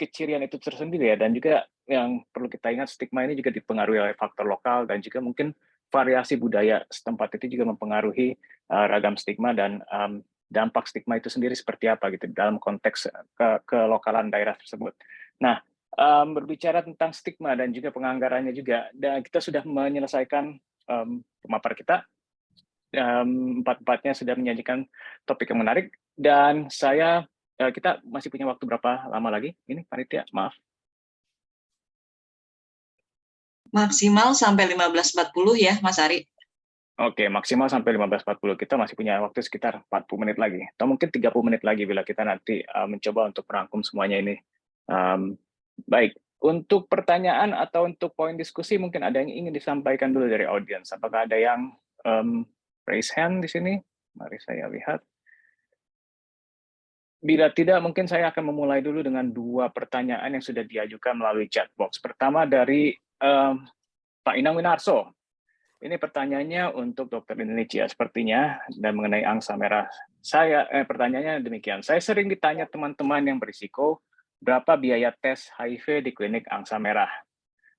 kecirian itu tersendiri ya, dan juga yang perlu kita ingat stigma ini juga dipengaruhi oleh faktor lokal dan juga mungkin variasi budaya setempat itu juga mempengaruhi ragam stigma dan dampak stigma itu sendiri seperti apa gitu dalam konteks kelokalan daerah tersebut. Nah, berbicara tentang stigma dan juga penganggarannya juga, dan kita sudah menyelesaikan pemapar kita, empat-empatnya sudah menyajikan topik yang menarik, dan kita masih punya waktu berapa lama lagi? Ini panitia, maaf. Maksimal sampai 15.40 ya, Mas Ari. Oke, maksimal sampai 15.40. Kita masih punya waktu sekitar 40 menit lagi. Atau mungkin 30 menit lagi bila kita nanti mencoba untuk merangkum semuanya ini. Baik, untuk pertanyaan atau untuk poin diskusi mungkin ada yang ingin disampaikan dulu dari audiens. Apakah ada yang raise hand di sini? Mari saya lihat. Bila tidak, mungkin saya akan memulai dulu dengan 2 pertanyaan yang sudah diajukan melalui chat box. Pertama dari Pak Inang Winarso. Ini pertanyaannya untuk Dr. Indonesia sepertinya, dan mengenai angsa merah. Pertanyaannya demikian. Saya sering ditanya teman-teman yang berisiko, berapa biaya tes HIV di klinik angsa merah?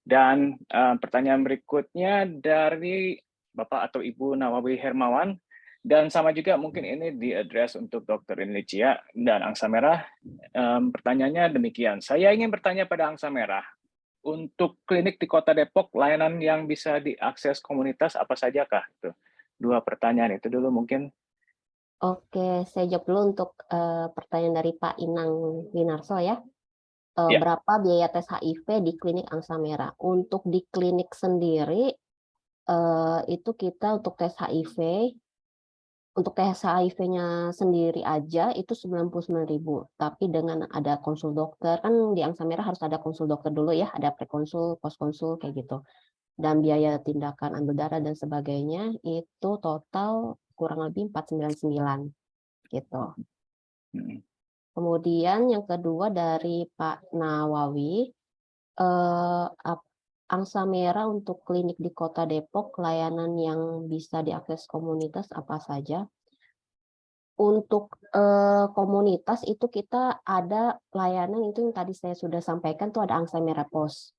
Dan pertanyaan berikutnya dari Bapak atau Ibu Nawawi Hermawan, dan sama juga mungkin ini di-address untuk Dr. Indonesia dan angsa merah. Pertanyaannya demikian. Saya ingin bertanya pada angsa merah, untuk klinik di Kota Depok, layanan yang bisa diakses komunitas apa sajakah? Itu 2 pertanyaan itu dulu mungkin. Oke, saya jawab dulu untuk pertanyaan dari Pak Inang Winarso ya. Ya. Berapa biaya tes HIV di klinik angsa merah? Untuk di klinik sendiri, itu kita untuk tes HIV, untuk tes HIV-nya sendiri aja itu 99.000. Tapi dengan ada konsul dokter, kan di angsa merah harus ada konsul dokter dulu ya, ada prekonsul, poskonsul kayak gitu. Dan biaya tindakan ambil darah dan sebagainya itu total kurang lebih 499 gitu. Kemudian yang kedua dari Pak Nawawi, angsa merah untuk klinik di Kota Depok, layanan yang bisa diakses komunitas apa saja? Untuk komunitas itu kita ada layanan itu yang tadi saya sudah sampaikan tuh ada angsa merah pos.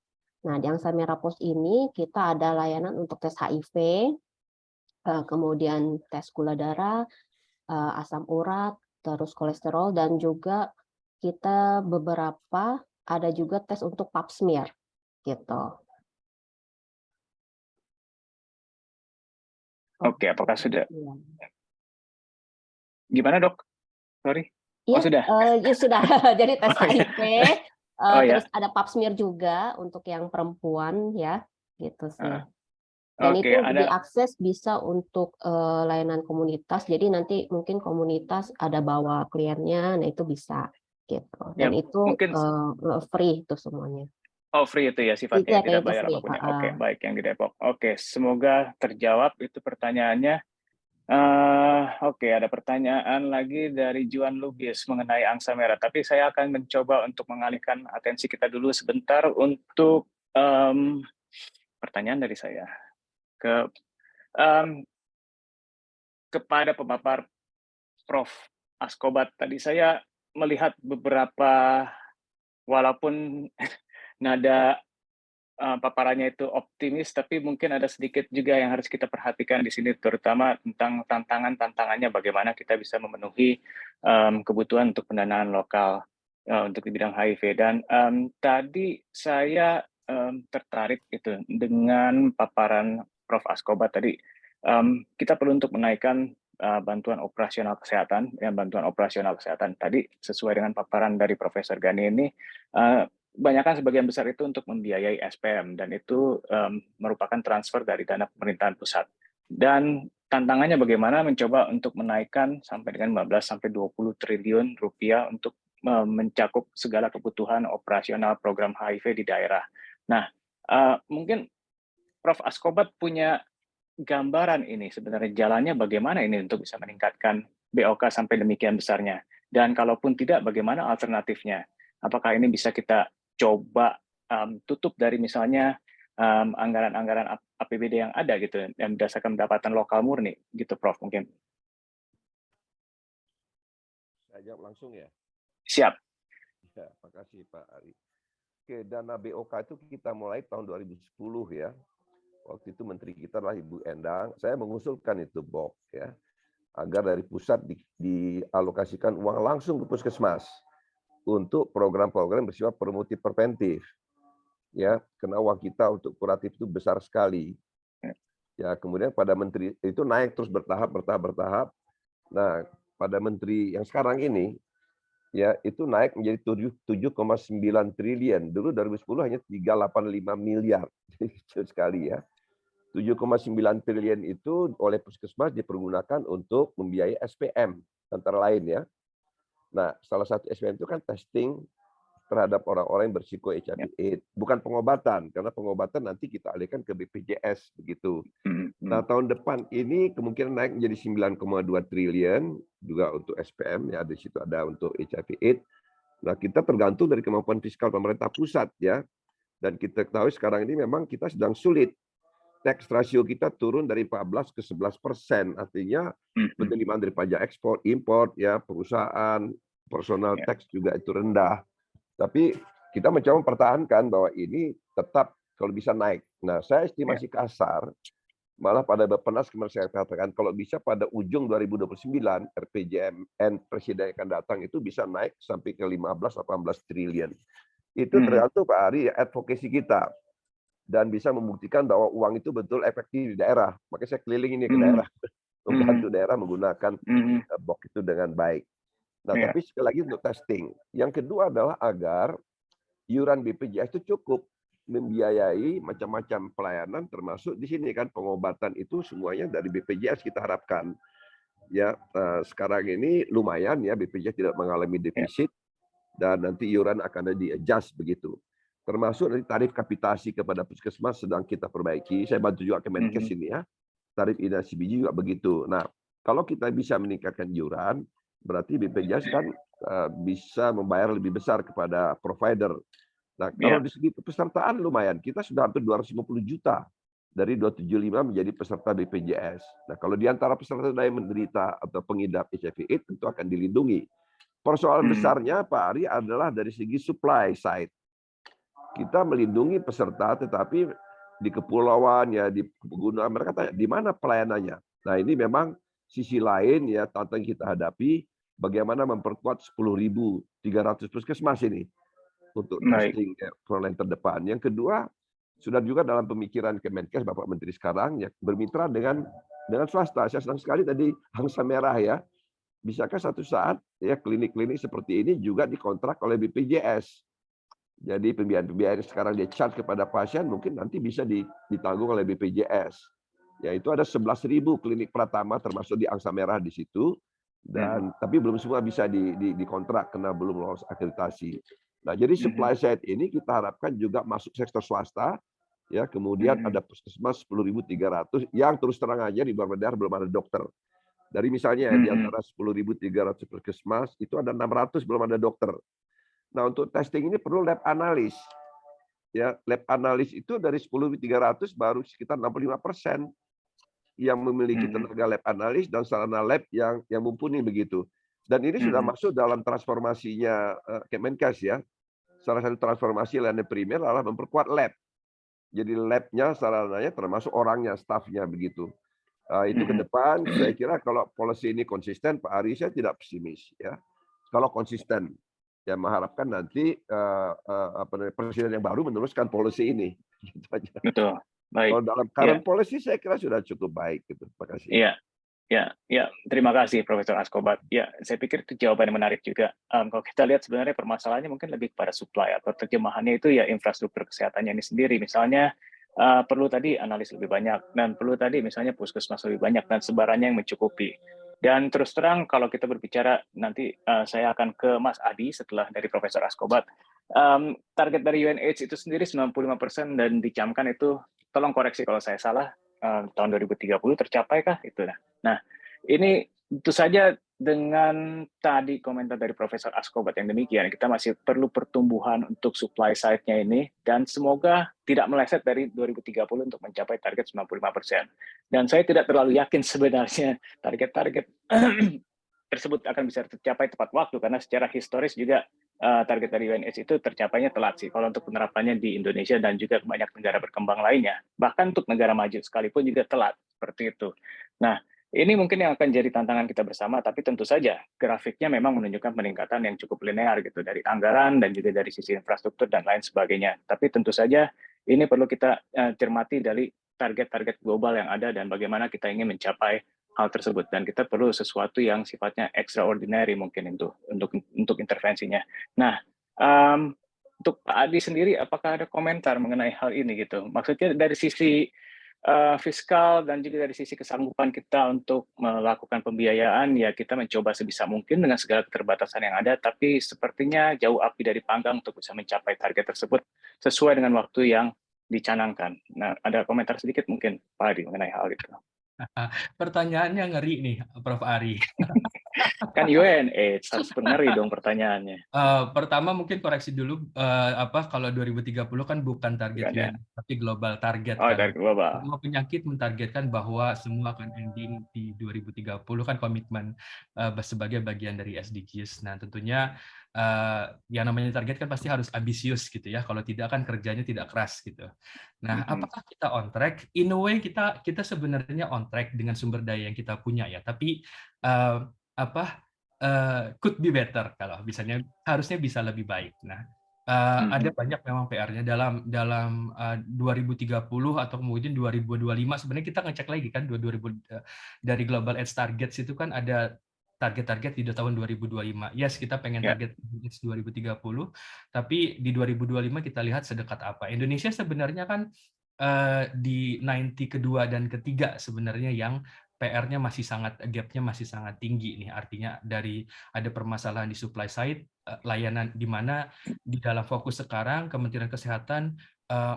Nah di angsa merah pos ini kita ada layanan untuk tes HIV, kemudian tes gula darah, asam urat, terus kolesterol, dan juga kita beberapa ada juga tes untuk pap smear gitu. Oke, apakah sudah? Gimana dok? Sorry. Ya, Oh sudah. Ya sudah. Jadi tes HIV, terus Ya. ada pap smear juga untuk yang perempuan ya, gitu sih. Dan Oke, itu diakses bisa untuk layanan komunitas. Jadi nanti mungkin komunitas ada bawa kliennya, nah itu bisa gitu. Dan ya, itu mungkin free itu semuanya. Oh, free itu ya sifatnya, Itu tidak bayar free. apapun ya. Oke, baik yang di Depok. Oke, semoga terjawab itu pertanyaannya. Oke, ada pertanyaan lagi dari Juan Lubis mengenai angsa merah. Tapi saya akan mencoba untuk mengalihkan atensi kita dulu sebentar untuk pertanyaan dari saya kepada pemapar Prof. Askobat. Tadi saya melihat beberapa, walaupun nada paparannya itu optimis, tapi mungkin ada sedikit juga yang harus kita perhatikan di sini, terutama tentang tantangannya bagaimana kita bisa memenuhi kebutuhan untuk pendanaan lokal untuk di bidang HIV. Dan tadi saya tertarik itu dengan paparan Prof. Askobat tadi. Kita perlu untuk menaikkan bantuan operasional kesehatan, bantuan operasional kesehatan tadi sesuai dengan paparan dari Profesor Gani ini. Banyakkan sebagian besar itu untuk membiayai SPM dan itu merupakan transfer dari dana pemerintahan pusat. Dan tantangannya bagaimana mencoba untuk menaikkan sampai dengan 15 sampai 20 triliun rupiah untuk mencakup segala kebutuhan operasional program HIV di daerah. Nah, mungkin Prof. Askobat punya gambaran ini sebenarnya jalannya bagaimana ini untuk bisa meningkatkan BOK sampai demikian besarnya. Dan kalaupun tidak, bagaimana alternatifnya? Apakah ini bisa kita coba tutup dari misalnya anggaran-anggaran APBD yang ada gitu, yang berdasarkan pendapatan lokal murni gitu, Prof, mungkin. Saya jawab langsung ya. Siap. Ya, makasih Pak Ari. Oke, dana BOK itu kita mulai tahun 2010 ya. Waktu itu menteri kita adalah Ibu Endang. Saya mengusulkan itu BOK ya, agar dari pusat dialokasikan uang langsung ke puskesmas untuk program-program bersifat promotif preventif. Ya, karena uang kita untuk kuratif itu besar sekali. Ya, kemudian pada menteri itu naik terus bertahap. Nah, pada menteri yang sekarang ini ya itu naik menjadi 7,9 triliun. Dulu 2010 hanya 385 miliar. Kecil sekali ya. 7,9 triliun itu oleh puskesmas dipergunakan untuk membiayai SPM antara lain ya. Nah, salah satu SPM itu kan testing terhadap orang-orang yang berisiko HIV/AIDS, bukan pengobatan, karena pengobatan nanti kita alihkan ke BPJS begitu. Nah, tahun depan ini kemungkinan naik menjadi 9,2 triliun juga untuk SPM ya, di situ ada untuk HIV/AIDS. Nah, kita tergantung dari kemampuan fiskal pemerintah pusat ya. Dan kita ketahui sekarang ini memang kita sedang sulit. Tax ratio kita turun dari 14 ke 11%, artinya penerimaan dari pajak ekspor, impor ya, perusahaan, personal tax juga itu rendah. Tapi kita mencoba mempertahankan bahwa ini tetap kalau bisa naik. Nah, saya estimasi kasar, malah pada Bappenas kemarin saya katakan kalau bisa pada ujung 2029 RPJMN presiden yang akan datang itu bisa naik sampai ke 15-18 triliun. Itu tergantung Pak Ari advokasi kita dan bisa membuktikan bahwa uang itu betul efektif di daerah. Makanya saya keliling ini ke daerah, membantu daerah menggunakan BOK itu dengan baik. Nah, tapi sekali lagi untuk testing. Yang kedua adalah agar iuran BPJS itu cukup membiayai macam-macam pelayanan, termasuk di sini kan pengobatan itu semuanya dari BPJS kita harapkan. Ya, sekarang ini lumayan ya BPJS tidak mengalami defisit dan nanti iuran akan di-adjust begitu. Termasuk dari tarif kapitasi kepada puskesmas sedang kita perbaiki. Saya bantu juga Kemenkes ini ya. Tarif inasi biji juga begitu. Nah, kalau kita bisa meningkatkan iuran, berarti BPJS kan bisa membayar lebih besar kepada provider. Nah, kalau di segi pesertaan lumayan, kita sudah hampir 250 juta dari 275 menjadi peserta BPJS. Nah, kalau di antara peserta yang menderita atau pengidap HIV/AIDS tentu akan dilindungi. Persoalan besarnya Pak Ari adalah dari segi supply side. Kita melindungi peserta, tetapi di kepulauan ya di pegunungan mereka tanya di mana pelayanannya. Nah, ini memang sisi lain ya tantangan kita hadapi. Bagaimana memperkuat 10.300 puskesmas ini untuk testing frontline terdepan. Yang kedua, sudah juga dalam pemikiran Kemenkes Bapak Menteri sekarang ya bermitra dengan swasta. Saya senang sekali tadi Angsa Merah ya. Bisakah satu saat ya klinik-klinik seperti ini juga dikontrak oleh BPJS. Jadi pembiayaan-pembiayaan yang sekarang dia charge kepada pasien mungkin nanti bisa ditanggung oleh BPJS. Yaitu ada 11.000 klinik Pratama termasuk di Angsa Merah di situ. Dan tapi belum semua bisa dikontrak karena belum lolos akreditasi. Nah, jadi supply side ini kita harapkan juga masuk sektor swasta ya, kemudian ada puskesmas 10.300 yang terus terang aja di beberapa daerah belum ada dokter. Dari misalnya di antara 10.300 puskesmas itu ada 600 belum ada dokter. Nah, untuk testing ini perlu lab analis. Ya, lab analis itu dari 10.300 baru sekitar 65% yang memiliki tenaga lab analis dan sarana lab yang mumpuni begitu. Dan ini sudah masuk dalam transformasinya Kemenkes ya. Salah satu transformasi layanan primer adalah memperkuat lab. Jadi lab-nya, sarananya termasuk orangnya, staff-nya begitu. Itu ke depan, saya kira kalau policy ini konsisten, Pak Ari, saya tidak pesimis ya. Kalau konsisten, ya mengharapkan nanti presiden yang baru meneruskan policy ini. Gitu aja. Betul. Baik. Kalau dalam current policy saya kira sudah cukup baik gitu. Terima kasih. Ya, terima kasih Profesor Askobat. Ya, saya pikir itu jawaban yang menarik juga. Kalau kita lihat sebenarnya permasalahannya mungkin lebih kepada supply atau terjemahannya itu ya infrastruktur kesehatannya ini sendiri. Misalnya perlu tadi analis lebih banyak dan perlu tadi misalnya puskesmas lebih banyak dan sebarannya yang mencukupi. Dan terus terang kalau kita berbicara nanti saya akan ke Mas Adi setelah dari Profesor Askobat. Target dari UNAIDS itu sendiri 95% dan dicamkan itu, tolong koreksi kalau saya salah, tahun 2030 tercapai kah itu? Nah, ini tentu saja dengan tadi komentar dari Profesor Askobat yang demikian, kita masih perlu pertumbuhan untuk supply side-nya ini, dan semoga tidak meleset dari 2030 untuk mencapai target 95%. Dan saya tidak terlalu yakin sebenarnya target-target tersebut akan bisa tercapai tepat waktu, karena secara historis juga target dari UNAIDS itu tercapainya telat sih, kalau untuk penerapannya di Indonesia dan juga banyak negara berkembang lainnya. Bahkan untuk negara maju sekalipun juga telat, seperti itu. Nah, ini mungkin yang akan jadi tantangan kita bersama, tapi tentu saja grafiknya memang menunjukkan peningkatan yang cukup linear gitu, dari anggaran dan juga dari sisi infrastruktur dan lain sebagainya. Tapi tentu saja ini perlu kita cermati dari target-target global yang ada dan bagaimana kita ingin mencapai hal tersebut, dan kita perlu sesuatu yang sifatnya extraordinary mungkin untuk intervensinya. Nah, untuk Pak Adi sendiri, apakah ada komentar mengenai hal ini gitu? Maksudnya dari sisi fiskal dan juga dari sisi kesanggupan kita untuk melakukan pembiayaan, ya kita mencoba sebisa mungkin dengan segala keterbatasan yang ada, tapi sepertinya jauh api dari panggang untuk bisa mencapai target tersebut sesuai dengan waktu yang dicanangkan. Nah, ada komentar sedikit mungkin Pak Adi mengenai hal itu. Pertanyaannya ngeri nih, Prof. Ari. Kan UNAIDS harus ngeri dong pertanyaannya. Pertama mungkin koreksi dulu, kalau 2030 kan bukan target UN, tapi global target. Oh, target global. Semua penyakit mentargetkan bahwa semua akan ending di 2030 kan komitmen sebagai bagian dari SDGs. Nah, tentunya yang namanya target kan pasti harus ambisius gitu ya. Kalau tidak kan kerjanya tidak keras gitu. Nah, apakah kita on track? In a way kita sebenarnya on track dengan sumber daya yang kita punya ya. Tapi could be better, kalau misalnya harusnya bisa lebih baik. Nah, ada banyak memang PR-nya dalam 2030 atau kemudian 2025. Sebenarnya kita ngecek lagi kan dari Global AIDS Targets itu kan ada target-target di tahun 2025. Yes, kita pengen target 2030, tapi di 2025 kita lihat sedekat apa. Indonesia sebenarnya kan di 90 kedua dan ketiga sebenarnya yang PR-nya gap-nya masih sangat tinggi nih. Artinya dari ada permasalahan di supply side, layanan di mana di dalam fokus sekarang Kementerian Kesehatan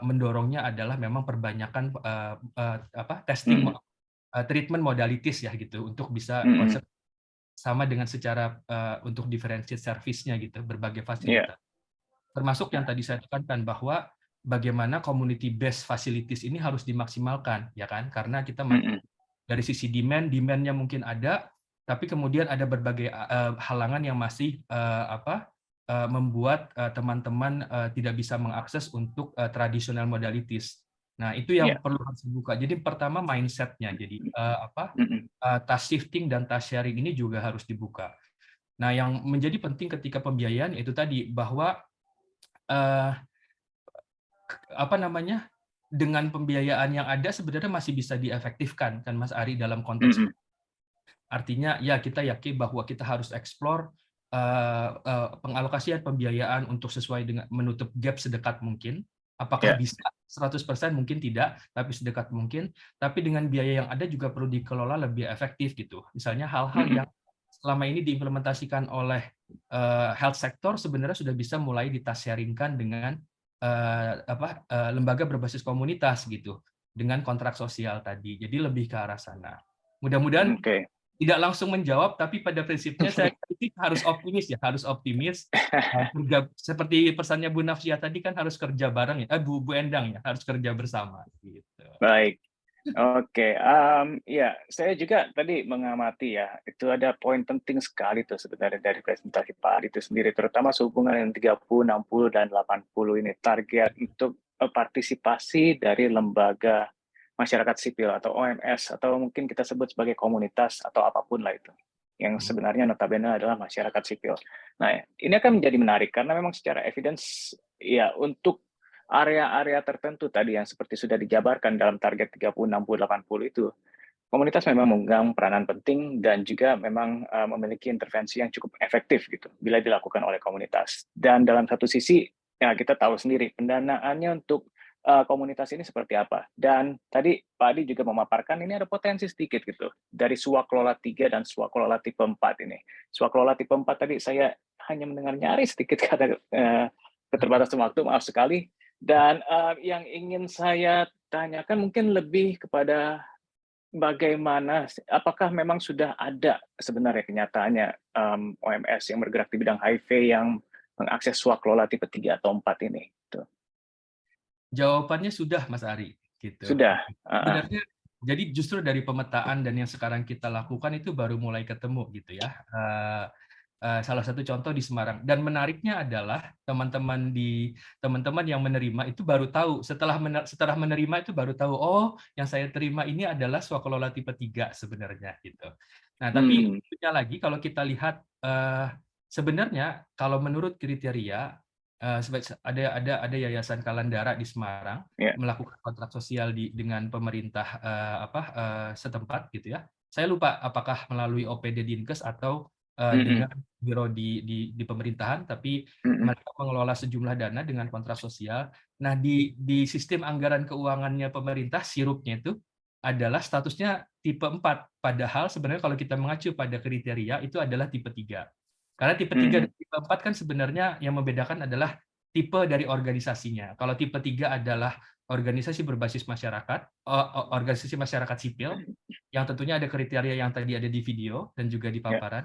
mendorongnya adalah memang perbanyakan testing treatment modalities ya gitu, untuk bisa konsep sama dengan secara untuk differentiate service-nya gitu, berbagai fasilitas. Termasuk yang tadi saya tekankan bahwa bagaimana community based facilities ini harus dimaksimalkan ya kan, karena kita dari sisi demand-nya mungkin ada, tapi kemudian ada berbagai halangan yang masih membuat teman-teman tidak bisa mengakses untuk traditional modalities. Nah, itu yang perlu harus dibuka. Jadi pertama mindset-nya, jadi task shifting dan task sharing ini juga harus dibuka. Nah, yang menjadi penting ketika pembiayaan itu tadi bahwa dengan pembiayaan yang ada sebenarnya masih bisa diefektifkan kan Mas Ari dalam konteks. Artinya ya kita yakin bahwa kita harus explore pengalokasian pembiayaan untuk sesuai dengan menutup gap sedekat mungkin. Apakah bisa 100% mungkin tidak, tapi sedekat mungkin. Tapi dengan biaya yang ada juga perlu dikelola lebih efektif gitu. Misalnya hal-hal yang selama ini diimplementasikan oleh health sector sebenarnya sudah bisa mulai ditask-sharingkan dengan lembaga berbasis komunitas gitu, dengan kontrak sosial tadi. Jadi lebih ke arah sana. Mudah-mudahan tidak langsung menjawab, tapi pada prinsipnya saya harus optimis ya, harus optimis. Seperti pesannya Bu Nafsia tadi kan harus kerja bareng ya, Bu Endang ya, harus kerja bersama. Gitu. Baik. Oke, ya saya juga tadi mengamati ya, itu ada poin penting sekali tuh sebenarnya dari presentasi Pak Adi itu sendiri, terutama sehubungan dengan 30, 60, dan 80 ini, target untuk partisipasi dari lembaga masyarakat sipil atau OMS, atau mungkin kita sebut sebagai komunitas atau apapun lah itu, yang sebenarnya notabene adalah masyarakat sipil. Nah, ini akan menjadi menarik karena memang secara evidence ya untuk area-area tertentu tadi yang seperti sudah dijabarkan dalam target 30, 60, 80 itu, komunitas memang memegang peranan penting dan juga memang memiliki intervensi yang cukup efektif gitu bila dilakukan oleh komunitas. Dan dalam satu sisi ya kita tahu sendiri pendanaannya untuk komunitas ini seperti apa. Dan tadi Pak Adi juga memaparkan ini ada potensi sedikit gitu dari swakelola 3 dan swakelola tipe 4 ini. Swakelola tipe 4 tadi saya hanya mendengar nyaris sedikit karena keterbatasan waktu, maaf sekali. Dan yang ingin saya tanyakan mungkin lebih kepada bagaimana, apakah memang sudah ada sebenarnya kenyataannya OMS yang bergerak di bidang HIV yang mengakses swakelola tipe 3 atau 4 ini? Tuh. Jawabannya sudah, Mas Ari. Gitu. Sudah. Sebenarnya, jadi justru dari pemetaan dan yang sekarang kita lakukan itu baru mulai ketemu gitu ya. Salah satu contoh di Semarang, dan menariknya adalah teman-teman yang menerima itu baru tahu setelah menerima itu baru tahu, oh yang saya terima ini adalah swakelola tipe 3 sebenarnya gitu. Nah tapi lagi kalau kita lihat sebenarnya kalau menurut kriteria ada yayasan Kalandara di Semarang melakukan kontrak sosial dengan pemerintah setempat gitu ya. Saya lupa apakah melalui OPD Dinkes atau dengan biro di pemerintahan, tapi mereka mengelola sejumlah dana dengan kontrak sosial. Nah, di sistem anggaran keuangannya pemerintah, sirupnya itu adalah statusnya tipe 4, padahal sebenarnya kalau kita mengacu pada kriteria itu adalah tipe 3. Karena tipe 3 dan tipe 4 kan sebenarnya yang membedakan adalah tipe dari organisasinya. Kalau tipe 3 adalah organisasi berbasis masyarakat, organisasi masyarakat sipil, yang tentunya ada kriteria yang tadi ada di video dan juga di paparan.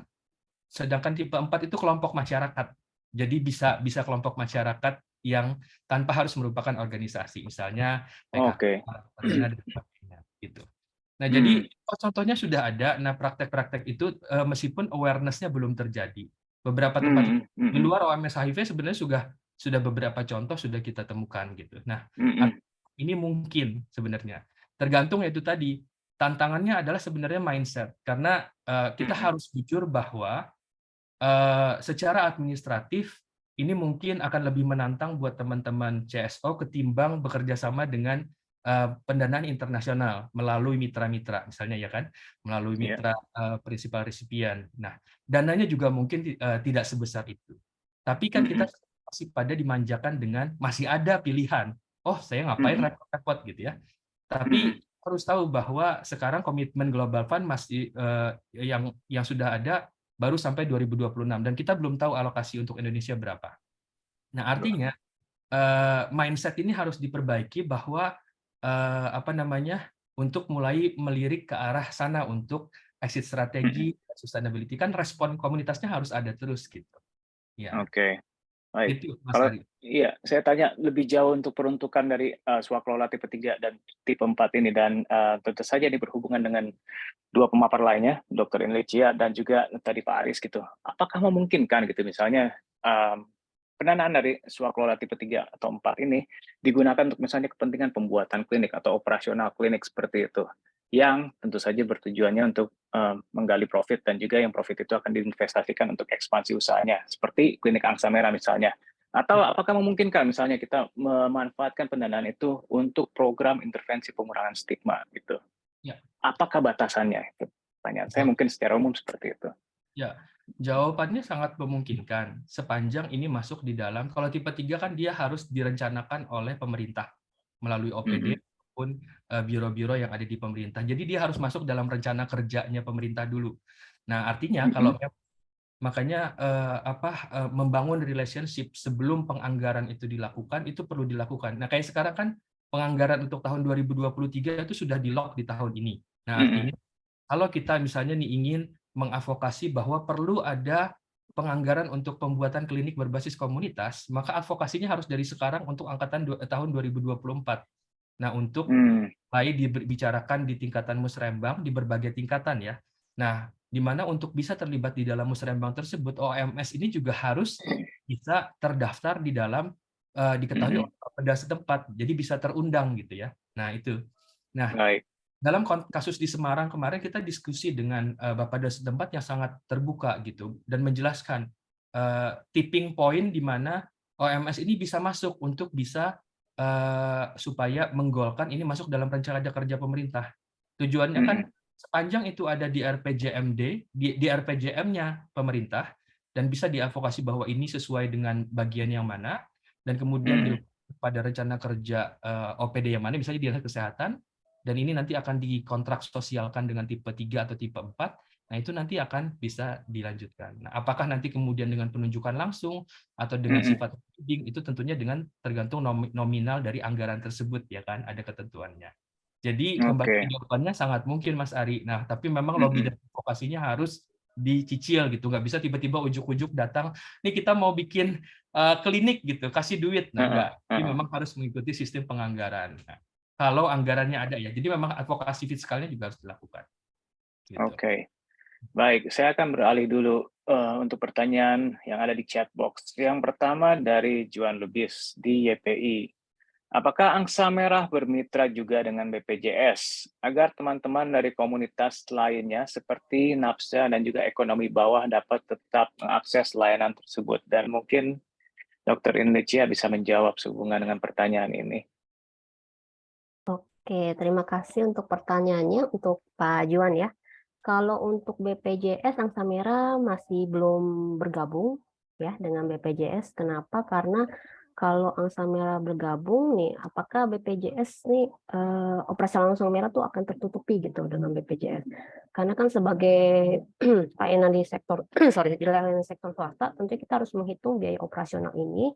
Sedangkan tipe 4 itu kelompok masyarakat. Jadi bisa kelompok masyarakat yang tanpa harus merupakan organisasi, misalnya PKK, dan sebagainya gitu. Nah, jadi contohnya sudah ada. Nah, praktek-praktek itu meskipun awareness-nya belum terjadi. Beberapa tempat di luar OMS HIV sebenarnya sudah beberapa contoh sudah kita temukan gitu. Nah, ini mungkin sebenarnya tergantung itu tadi. Tantangannya adalah sebenarnya mindset, karena kita harus jujur bahwa secara administratif ini mungkin akan lebih menantang buat teman-teman CSO ketimbang bekerja sama dengan pendanaan internasional melalui mitra-mitra, misalnya ya kan, melalui mitra prinsipal resipien. Nah, dananya juga mungkin tidak sebesar itu. Tapi kan kita masih pada dimanjakan dengan masih ada pilihan. Oh, saya ngapain repot-repot gitu ya. Tapi harus tahu bahwa sekarang komitmen Global Fund masih yang sudah ada baru sampai 2026 dan kita belum tahu alokasi untuk Indonesia berapa. Nah, artinya mindset ini harus diperbaiki bahwa untuk mulai melirik ke arah sana untuk exit strategi, sustainability, kan respon komunitasnya harus ada terus gitu. Ya. Oke. Baik. Itu, Mas Kalau Ari. iya, saya tanya lebih jauh untuk peruntukan dari swakelola tipe 3 dan tipe 4 ini, dan tentu saja ini berhubungan dengan dua pemapar lainnya, Dr. Inlecia dan juga tadi Pak Aris gitu. Apakah memungkinkan gitu misalnya pendanaan dari swakelola tipe 3 atau 4 ini digunakan untuk misalnya kepentingan pembuatan klinik atau operasional klinik seperti itu, yang tentu saja bertujuannya untuk menggali profit dan juga yang profit itu akan diinvestasikan untuk ekspansi usahanya, seperti klinik Angsa Merah misalnya. Atau apakah memungkinkan misalnya kita memanfaatkan pendanaan itu untuk program intervensi pengurangan stigma gitu? Ya. Apakah batasannya? Pertanyaan saya mungkin secara umum seperti itu. Ya, jawabannya sangat memungkinkan sepanjang ini masuk di dalam, kalau tipe 3 kan dia harus direncanakan oleh pemerintah melalui OPD maupun biro-biro yang ada di pemerintah. Jadi dia harus masuk dalam rencana kerjanya pemerintah dulu. Nah, artinya kalau makanya membangun relationship sebelum penganggaran itu dilakukan itu perlu dilakukan. Nah, kayak sekarang kan penganggaran untuk tahun 2023 itu sudah di-lock di tahun ini. Nah, artinya kalau kita misalnya nih ingin mengadvokasi bahwa perlu ada penganggaran untuk pembuatan klinik berbasis komunitas, maka advokasinya harus dari sekarang untuk angkatan tahun 2024. Nah, untuk mulai dibicarakan di tingkatan musrembang di berbagai tingkatan ya. Nah, di mana untuk bisa terlibat di dalam musrembang tersebut, OMS ini juga harus bisa terdaftar di dalam diketahui oleh Bapeda setempat, jadi bisa terundang gitu ya. Nah itu. Nah, dalam kasus di Semarang kemarin kita diskusi dengan Bapeda setempat yang sangat terbuka gitu dan menjelaskan tipping point di mana OMS ini bisa masuk untuk bisa supaya menggolkan ini masuk dalam rencana kerja pemerintah. Tujuannya kan sepanjang itu ada di RPJMD, di RPJM-nya pemerintah, dan bisa diadvokasi bahwa ini sesuai dengan bagian yang mana, dan kemudian pada rencana kerja OPD yang mana, misalnya di dinas kesehatan, dan ini nanti akan dikontrak sosialkan dengan tipe 3 atau tipe 4, nah itu nanti akan bisa dilanjutkan. Nah, apakah nanti kemudian dengan penunjukan langsung atau dengan sifat bidding, itu tentunya dengan tergantung nominal dari anggaran tersebut ya kan, ada ketentuannya. Jadi kembali jawabannya sangat mungkin Mas Ari. Nah, tapi memang lobby dan advokasinya harus dicicil gitu, nggak bisa tiba-tiba ujuk-ujuk datang, nih kita mau bikin klinik gitu, kasih duit. Nah, enggak. Jadi memang harus mengikuti sistem penganggaran. Nah, kalau anggarannya ada ya, jadi memang advokasi fiskalnya juga harus dilakukan. Gitu. Oke. Baik, saya akan beralih dulu untuk pertanyaan yang ada di chat box. Yang pertama dari Juan Lubis di YPI. Apakah Angsa Merah bermitra juga dengan BPJS agar teman-teman dari komunitas lainnya seperti NAPSA dan juga ekonomi bawah dapat tetap mengakses layanan tersebut? Dan mungkin Dr. Indonesia bisa menjawab sehubungan dengan pertanyaan ini. Oke, terima kasih untuk pertanyaannya untuk Pak Juan ya. Kalau untuk BPJS, Angsa Merah masih belum bergabung ya dengan BPJS. Kenapa? Karena kalau Angsa Merah bergabung nih, apakah BPJS nih operasi langsung merah tuh akan tertutupi gitu dengan BPJS? Karena kan sebagai layanan di sektor di layanan sektor swasta, tentu kita harus menghitung biaya operasional ini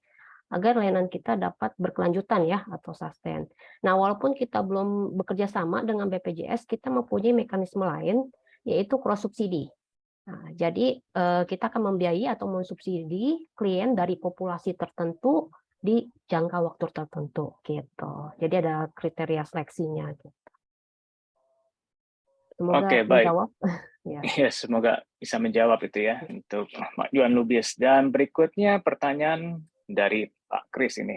agar layanan kita dapat berkelanjutan ya atau sustain. Nah, walaupun kita belum bekerja sama dengan BPJS, kita mempunyai mekanisme lain yaitu cross subsidi. Nah, jadi kita akan membiayai atau mensubsidi klien dari populasi tertentu di jangka waktu tertentu gitu. Jadi ada kriteria seleksinya gitu. Semoga menjawab. Ya, semoga bisa menjawab itu ya untuk Pak Juan Lubis. Dan berikutnya pertanyaan dari Pak Kris ini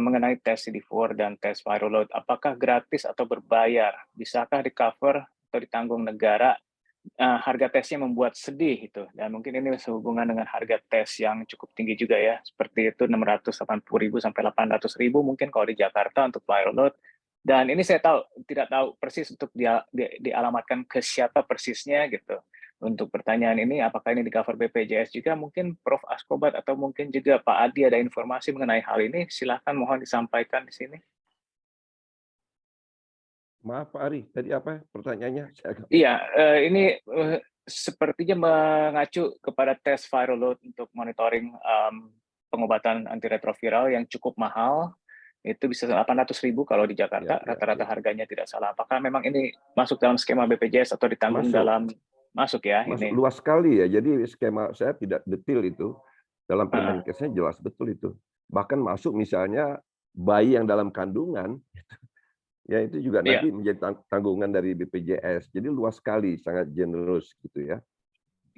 mengenai tes CD4 dan tes viral load. Apakah gratis atau berbayar? Bisakah di-cover atau ditanggung negara? Harga tesnya membuat sedih itu, dan mungkin ini sehubungan dengan harga tes yang cukup tinggi juga ya, seperti itu 680.000 sampai 800.000 mungkin kalau di Jakarta untuk viral load. Dan ini saya tidak tahu persis untuk dialamatkan ke siapa persisnya gitu. Untuk pertanyaan ini, apakah ini di cover BPJS juga? Mungkin Prof. Askobat atau mungkin juga Pak Adi ada informasi mengenai hal ini, silahkan mohon disampaikan di sini. Maaf Pak Ari, tadi apa pertanyaannya? Iya, ini sepertinya mengacu kepada tes viral load untuk monitoring pengobatan antiretroviral yang cukup mahal. Itu bisa 800.000 kalau di Jakarta, rata-rata harganya tidak salah. Apakah memang ini masuk dalam skema BPJS atau ditanggung dalam masuk ya? Masuk ini luas sekali ya, jadi skema saya tidak detail itu. Dalam Permenkesnya jelas betul itu. Bahkan masuk misalnya bayi yang dalam kandungan, ya itu juga nanti menjadi tanggungan dari BPJS. Jadi luas sekali, sangat generous gitu ya.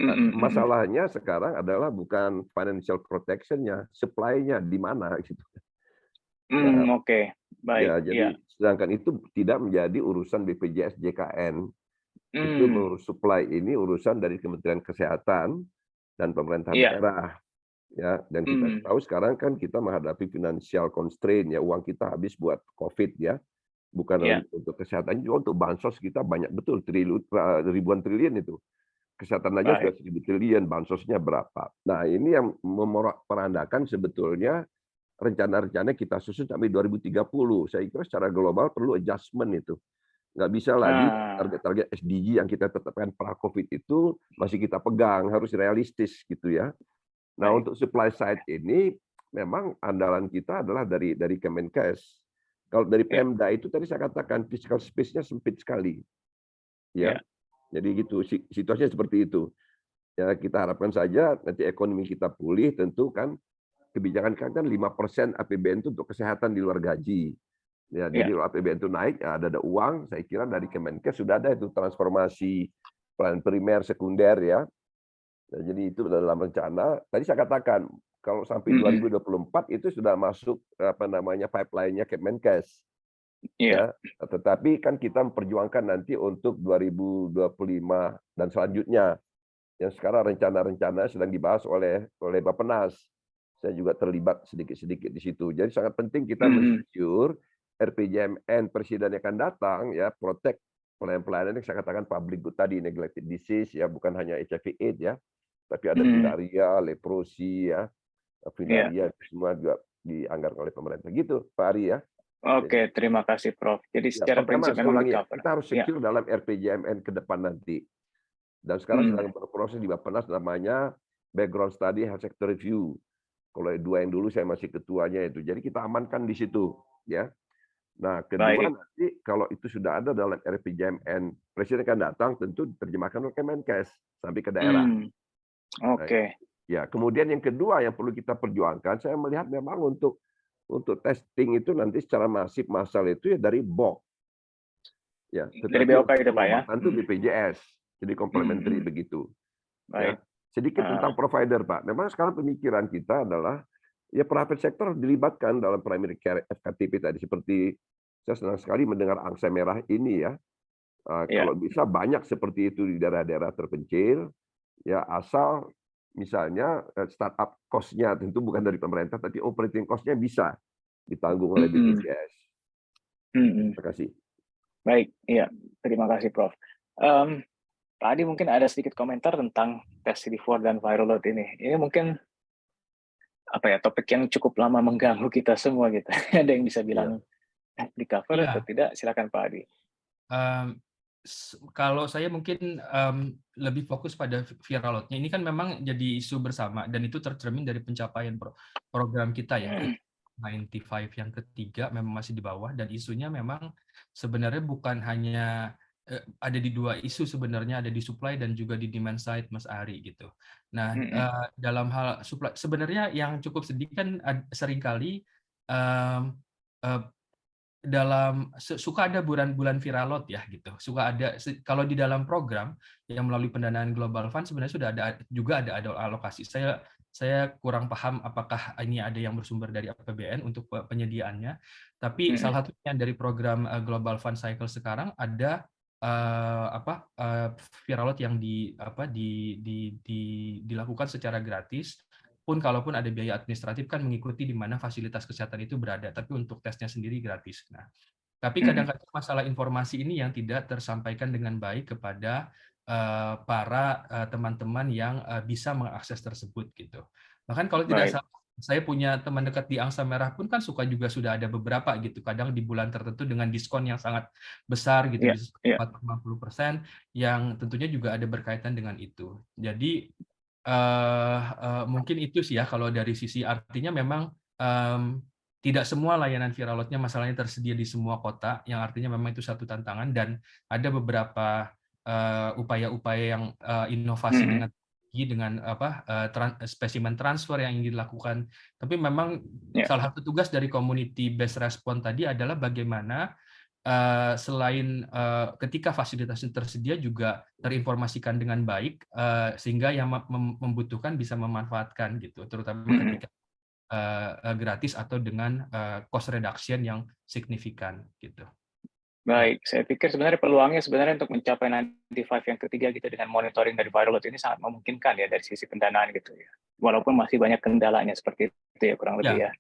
Nah, masalahnya sekarang adalah bukan financial protection-nya, supply-nya di mana gitu. Oke, baik. Ya, jadi sedangkan itu tidak menjadi urusan BPJS JKN. Itu supply ini urusan dari Kementerian Kesehatan dan pemerintah daerah. Ya, dan kita tahu sekarang kan kita menghadapi financial constraint ya, uang kita habis buat COVID ya. Bukan untuk kesehatan, juga untuk bansos kita banyak betul, ribuan triliun itu. Kesehatan aja sudah 1.000 triliun, bansosnya berapa. Nah, ini yang memerandakan sebetulnya rencana-rencana kita susun sampai 2030. Saya kira secara global perlu adjustment itu. Nggak bisa lagi target-target SDG yang kita tetapkan pra-COVID itu masih kita pegang, harus realistis gitu ya. Nah, untuk supply side ini memang andalan kita adalah dari Kemenkes. Kalau dari Pemda itu tadi saya katakan fiscal space-nya sempit sekali. Ya. Jadi gitu, situasinya seperti itu. Ya, kita harapkan saja nanti ekonomi kita pulih, tentu kan kebijakan kan 5% APBN itu untuk kesehatan di luar gaji. Ya, jadi kalau APBN itu naik, ya ada uang. Saya kira dari Kemenkes sudah ada itu transformasi pelayanan primer, sekunder ya. Nah, jadi itu dalam rencana. Tadi saya katakan kalau sampai 2024 itu sudah masuk pipeline-nya Kemenkes. Ya, tetapi kan kita memperjuangkan nanti untuk 2025 dan selanjutnya. Yang sekarang rencana-rencana sedang dibahas oleh Bappenas. Saya juga terlibat sedikit-sedikit di situ. Jadi sangat penting kita mensecure RPJMN presiden yang akan datang ya, protect pelayanan-pelayanan yang saya katakan public good tadi, neglected disease ya, bukan hanya HIV/AIDS ya, tapi ada finaria, leprosi ya, finaria semua juga dianggarkan oleh pemerintah. Gitu Pak Ari ya. Oke, terima kasih Prof. Jadi secara prinsip memang kita harus secure dalam RPJMN ke depan nanti. Dan sekarang sedang berproses di Bappenas namanya background study health sector review. Kalau 2 yang dulu saya masih ketuanya itu. Jadi kita amankan di situ ya. Nah, kedua nanti kalau itu sudah ada dalam RPJMN, presiden akan datang tentu diterjemahkan oleh Kemenkes sampai ke daerah. Oke. Ya, kemudian yang kedua yang perlu kita perjuangkan, saya melihat memang untuk testing itu nanti secara masif massal itu ya dari BOK. Ya, dari BOK itu Pak ya. Tentu BPJS. Jadi komplementari begitu. Ya. Sedikit tentang provider Pak. Memang sekarang pemikiran kita adalah ya private sector dilibatkan dalam primary care FKTP tadi, seperti saya senang sekali mendengar angsa merah ini ya. Kalau bisa banyak seperti itu di daerah-daerah terpencil, ya asal misalnya startup cost-nya tentu bukan dari pemerintah, tapi operating cost-nya bisa ditanggung oleh BPJS. Terima kasih. Baik, iya, terima kasih Prof. Pak Adi mungkin ada sedikit komentar tentang tes CD4 dan viral load ini. Ini mungkin topik yang cukup lama mengganggu kita semua gitu. Ada yang bisa bilang di cover atau tidak? Silakan Pak Adi. Kalau saya mungkin lebih fokus pada viral load-nya. Ini kan memang jadi isu bersama dan itu tercermin dari pencapaian program kita ya. 95 yang ketiga memang masih di bawah dan isunya memang sebenarnya bukan hanya ada di 2 isu sebenarnya, ada di supply dan juga di demand side Mas Ari gitu. Nah, dalam hal supply sebenarnya yang cukup sedih kan seringkali suka ada bulan-bulan viral load ya gitu. Suka ada kalau di dalam program yang melalui pendanaan Global Fund sebenarnya sudah ada alokasi. Saya kurang paham apakah ini ada yang bersumber dari APBN untuk penyediaannya. Tapi salah satunya dari program Global Fund Cycle sekarang ada viral load yang dilakukan secara gratis. Pun kalaupun ada biaya administratif kan mengikuti di mana fasilitas kesehatan itu berada, tapi untuk tesnya sendiri gratis. Nah, tapi kadang-kadang masalah informasi ini yang tidak tersampaikan dengan baik kepada para teman-teman yang bisa mengakses tersebut gitu. Bahkan kalau tidak salah, saya punya teman dekat di Angsa Merah pun kan sudah ada beberapa gitu, kadang di bulan tertentu dengan diskon yang sangat besar gitu, 40% yang tentunya juga ada berkaitan dengan itu. Jadi mungkin itu sih ya kalau dari sisi artinya memang tidak semua layanan viral load-nya masalahnya tersedia di semua kota, yang artinya memang itu satu tantangan dan ada beberapa upaya-upaya yang inovasi dengan spesimen transfer yang ingin dilakukan. Tapi memang salah satu tugas dari community based response tadi adalah bagaimana selain ketika fasilitas tersedia juga terinformasikan dengan baik sehingga yang membutuhkan bisa memanfaatkan gitu, terutama ketika gratis atau dengan cost reduction yang signifikan gitu. Baik, saya pikir sebenarnya peluangnya untuk mencapai 95 yang ketiga gitu dengan monitoring dari viral load ini sangat memungkinkan ya dari sisi pendanaan gitu ya. Walaupun masih banyak kendalanya seperti itu ya kurang lebih ya.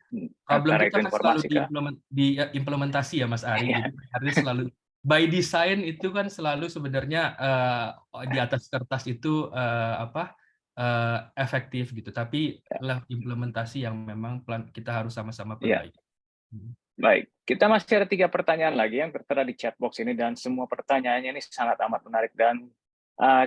Problem kita kan selalu diimplementasi ya Mas Ari. Jadi harus selalu by design itu kan selalu sebenarnya di atas kertas itu efektif gitu. Tapi implementasi yang memang kita harus sama-sama perbaiki. Baik, kita masih ada 3 pertanyaan lagi yang tertera di chat box ini dan semua pertanyaannya ini sangat amat menarik dan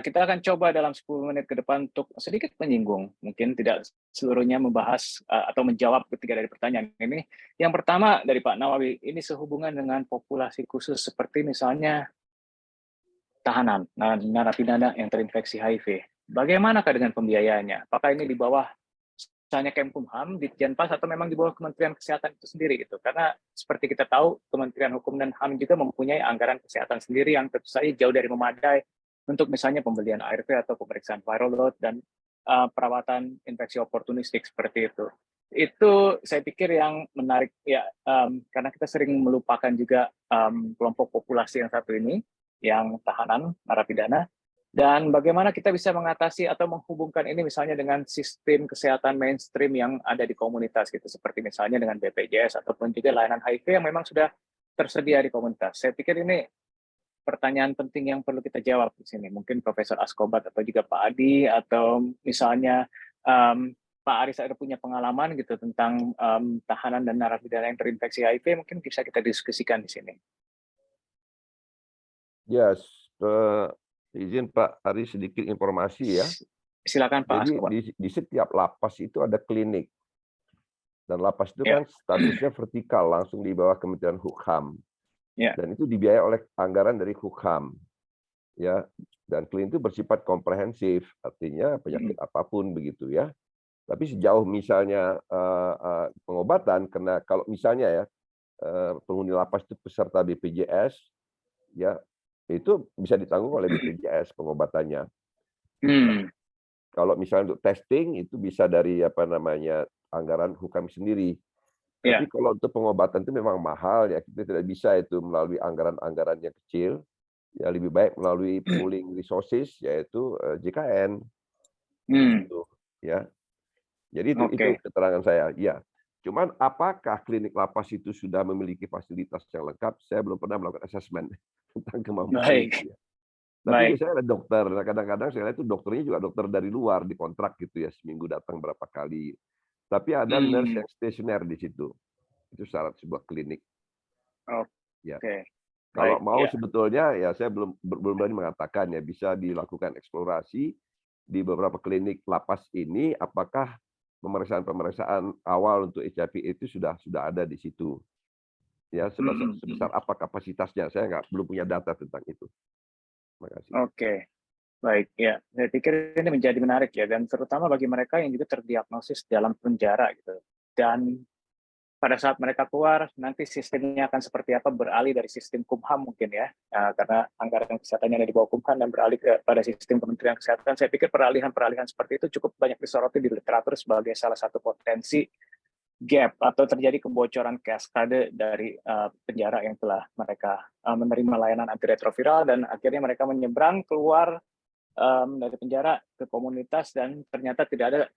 kita akan coba dalam 10 menit ke depan untuk sedikit menyinggung, mungkin tidak seluruhnya membahas atau menjawab ketiga dari pertanyaan ini. Yang pertama dari Pak Nawawi, ini sehubungan dengan populasi khusus seperti misalnya tahanan, narapidana yang terinfeksi HIV. Bagaimanakah dengan pembiayaannya? Apakah ini di bawah misalnya Kemkumham, Ditjenpas, atau memang di bawah Kementerian Kesehatan itu sendiri gitu. Karena seperti kita tahu, Kementerian Hukum dan HAM juga mempunyai anggaran kesehatan sendiri yang tentu saja jauh dari memadai untuk misalnya pembelian ARV atau pemeriksaan viral load dan perawatan infeksi oportunistik seperti itu. Itu saya pikir yang menarik ya, karena kita sering melupakan juga kelompok populasi yang satu ini, yang tahanan, narapidana, dan bagaimana kita bisa mengatasi atau menghubungkan ini misalnya dengan sistem kesehatan mainstream yang ada di komunitas gitu, seperti misalnya dengan BPJS ataupun juga layanan HIV yang memang sudah tersedia di komunitas. Saya pikir ini pertanyaan penting yang perlu kita jawab di sini. Mungkin Profesor Askobat atau juga Pak Adi atau misalnya Pak Aris ada punya pengalaman gitu tentang tahanan dan narapidana yang terinfeksi HIV, mungkin bisa kita diskusikan di sini. Yes, izin Pak Aris sedikit informasi ya. Silakan Pak Jadi Askobat. di setiap lapas itu ada klinik. Dan lapas itu Ya. kan statusnya vertikal, langsung di bawah Kementerian Hukum. Ya. Dan itu dibiayai oleh anggaran dari Hukum. Ya, dan klinik itu bersifat komprehensif, artinya penyakit apapun begitu ya. Tapi sejauh misalnya pengobatan, karena kalau misalnya ya penghuni lapas itu peserta BPJS, ya itu bisa ditanggung oleh BPJS pengobatannya. Kalau misalnya untuk testing itu bisa dari anggaran Hukum sendiri. Tapi kalau untuk pengobatan itu memang mahal ya, kita tidak bisa itu melalui anggaran-anggaran yang kecil. Ya lebih baik melalui pooling resources, yaitu JKN. Gitu, ya. Jadi itu keterangan saya. Ya. Cuman apakah klinik lapas itu sudah memiliki fasilitas yang lengkap? Saya belum pernah melakukan assessment tentang kemampuan itu. Ya. Tapi saya ada dokter. Kadang-kadang saya lihat itu dokternya juga dokter dari luar di kontrak gitu ya, seminggu datang berapa kali. Tapi ada nurse yang stasioner di situ. Itu syarat sebuah klinik. Ya. Kalau mau sebetulnya ya saya belum berani mengatakan ya, bisa dilakukan eksplorasi di beberapa klinik lapas ini apakah pemeriksaan awal untuk HIV itu sudah ada di situ. Ya, sebesar apa kapasitasnya? Saya belum punya data tentang itu. Terima kasih. Oke. Baik, ya. Saya pikir ini menjadi menarik ya, dan terutama bagi mereka yang juga terdiagnosis dalam penjara gitu. Dan pada saat mereka keluar, nanti sistemnya akan seperti apa, beralih dari sistem Kumham mungkin ya, karena anggaran kesehatannya ada di bawah Kumham dan beralih pada sistem Kementerian Kesehatan. Saya pikir peralihan-peralihan seperti itu cukup banyak disoroti di literatur sebagai salah satu potensi gap atau terjadi kebocoran kaskade dari penjara yang telah mereka menerima layanan antiretroviral, dan akhirnya mereka menyeberang keluar dari penjara ke komunitas, dan ternyata tidak ada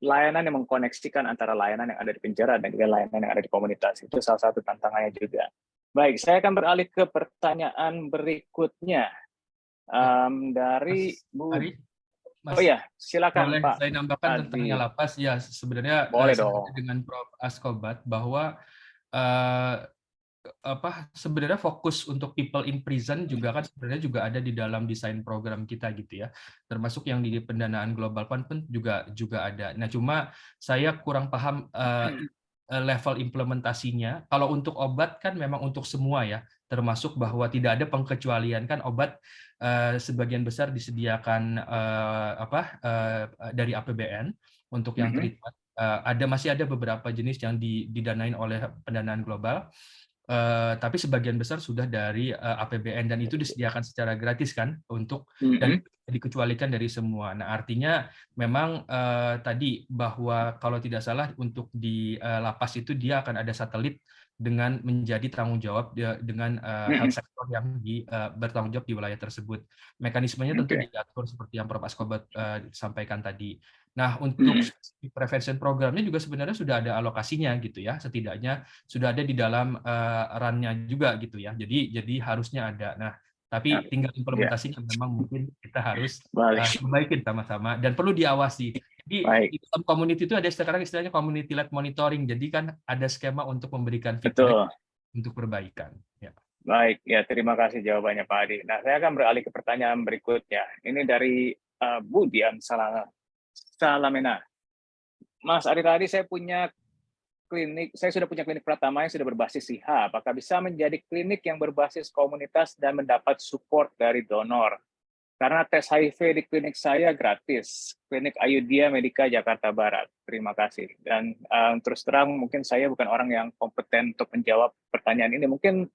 layanan yang mengkoneksikan antara layanan yang ada di penjara dan juga layanan yang ada di komunitas. Itu salah satu tantangannya juga. Baik, saya akan beralih ke pertanyaan berikutnya dari Bu. Mas, oh ya, silakan boleh Pak. saya nambahkan tentang lapas ya, sebenarnya boleh dong. Dengan Prof Askobat bahwa sebenarnya fokus untuk people in prison juga kan sebenarnya juga ada di dalam desain program kita gitu ya, termasuk yang di pendanaan Global Fund pun juga ada. Nah, cuma saya kurang paham level implementasinya. Kalau untuk obat kan memang untuk semua ya, termasuk bahwa tidak ada pengkecualian, kan obat sebagian besar disediakan dari APBN untuk yang treatment. Masih ada beberapa jenis yang didanain oleh pendanaan global. Tapi sebagian besar sudah dari APBN, dan itu disediakan secara gratis kan untuk dan dikecualikan dari semua. Nah, artinya memang tadi bahwa kalau tidak salah untuk di lapas itu dia akan ada satelit dengan menjadi tanggung jawab dengan health sector yang bertanggung jawab di wilayah tersebut. Mekanismenya tentu diatur seperti yang Prof Askobat sampaikan tadi. Nah, untuk prevention programnya juga sebenarnya sudah ada alokasinya gitu ya, setidaknya sudah ada di dalam run-nya juga gitu ya. Jadi harusnya ada. Nah, tapi tinggal implementasinya memang mungkin kita harus perbaikin sama-sama dan perlu diawasi. Jadi di dalam community itu ada sekarang istilahnya community led monitoring. Jadi kan ada skema untuk memberikan feedback untuk perbaikan. Ya. Baik, ya terima kasih jawabannya Pak Adi. Nah, saya akan beralih ke pertanyaan berikutnya. Ini dari Bu Dian Salamena. Mas Ari, tadi saya sudah punya klinik Pratama yang sudah berbasis SIHA. Apakah bisa menjadi klinik yang berbasis komunitas dan mendapat support dari donor? Karena tes HIV di klinik saya gratis, klinik Ayudhya Medika Jakarta Barat. Terima kasih. Dan terus terang mungkin saya bukan orang yang kompeten untuk menjawab pertanyaan ini. Mungkin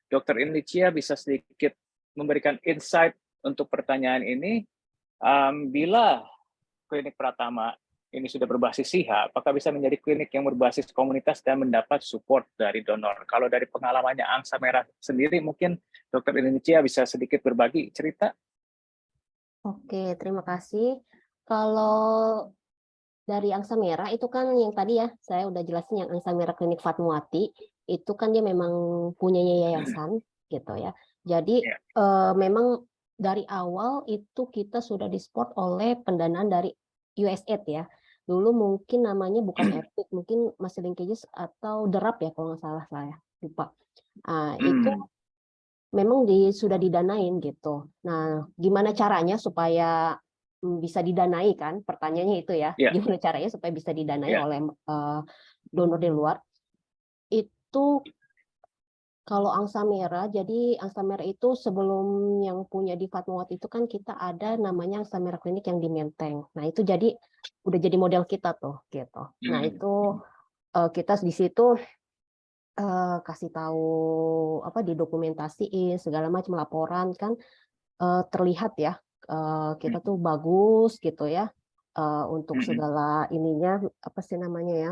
Dr. Inlicia bisa sedikit memberikan insight untuk pertanyaan ini. Bila klinik Pratama ini sudah berbasis SIHA, apakah bisa menjadi klinik yang berbasis komunitas dan mendapat support dari donor? Kalau dari pengalamannya Angsa Merah sendiri, mungkin Dr. Inlicia bisa sedikit berbagi cerita. Oke, terima kasih. Kalau dari Angsa Merah itu kan yang tadi ya, saya udah jelasin yang Angsa Merah Klinik Fatmawati, itu kan dia memang punyanya yayasan gitu ya. Jadi memang dari awal itu kita sudah disupport oleh pendanaan dari USAID ya. Dulu mungkin namanya bukan EPIC, mungkin masih linkages atau DERAP ya kalau nggak salah saya, lupa. Itu memang sudah didanain gitu. Nah, gimana caranya supaya bisa didanai kan? Pertanyaannya itu ya. Gimana caranya supaya bisa didanai oleh donor di luar? Itu kalau Angsa Merah, jadi Angsa Merah itu sebelum yang punya di Fatmawati itu kan kita ada namanya Angsa Merah Klinik yang di Menteng. Nah, itu jadi udah jadi model kita tuh gitu. Nah, itu kita di situ kasih tahu didokumentasiin segala macam laporan kan terlihat ya kita tuh bagus gitu ya untuk segala ininya apa sih namanya ya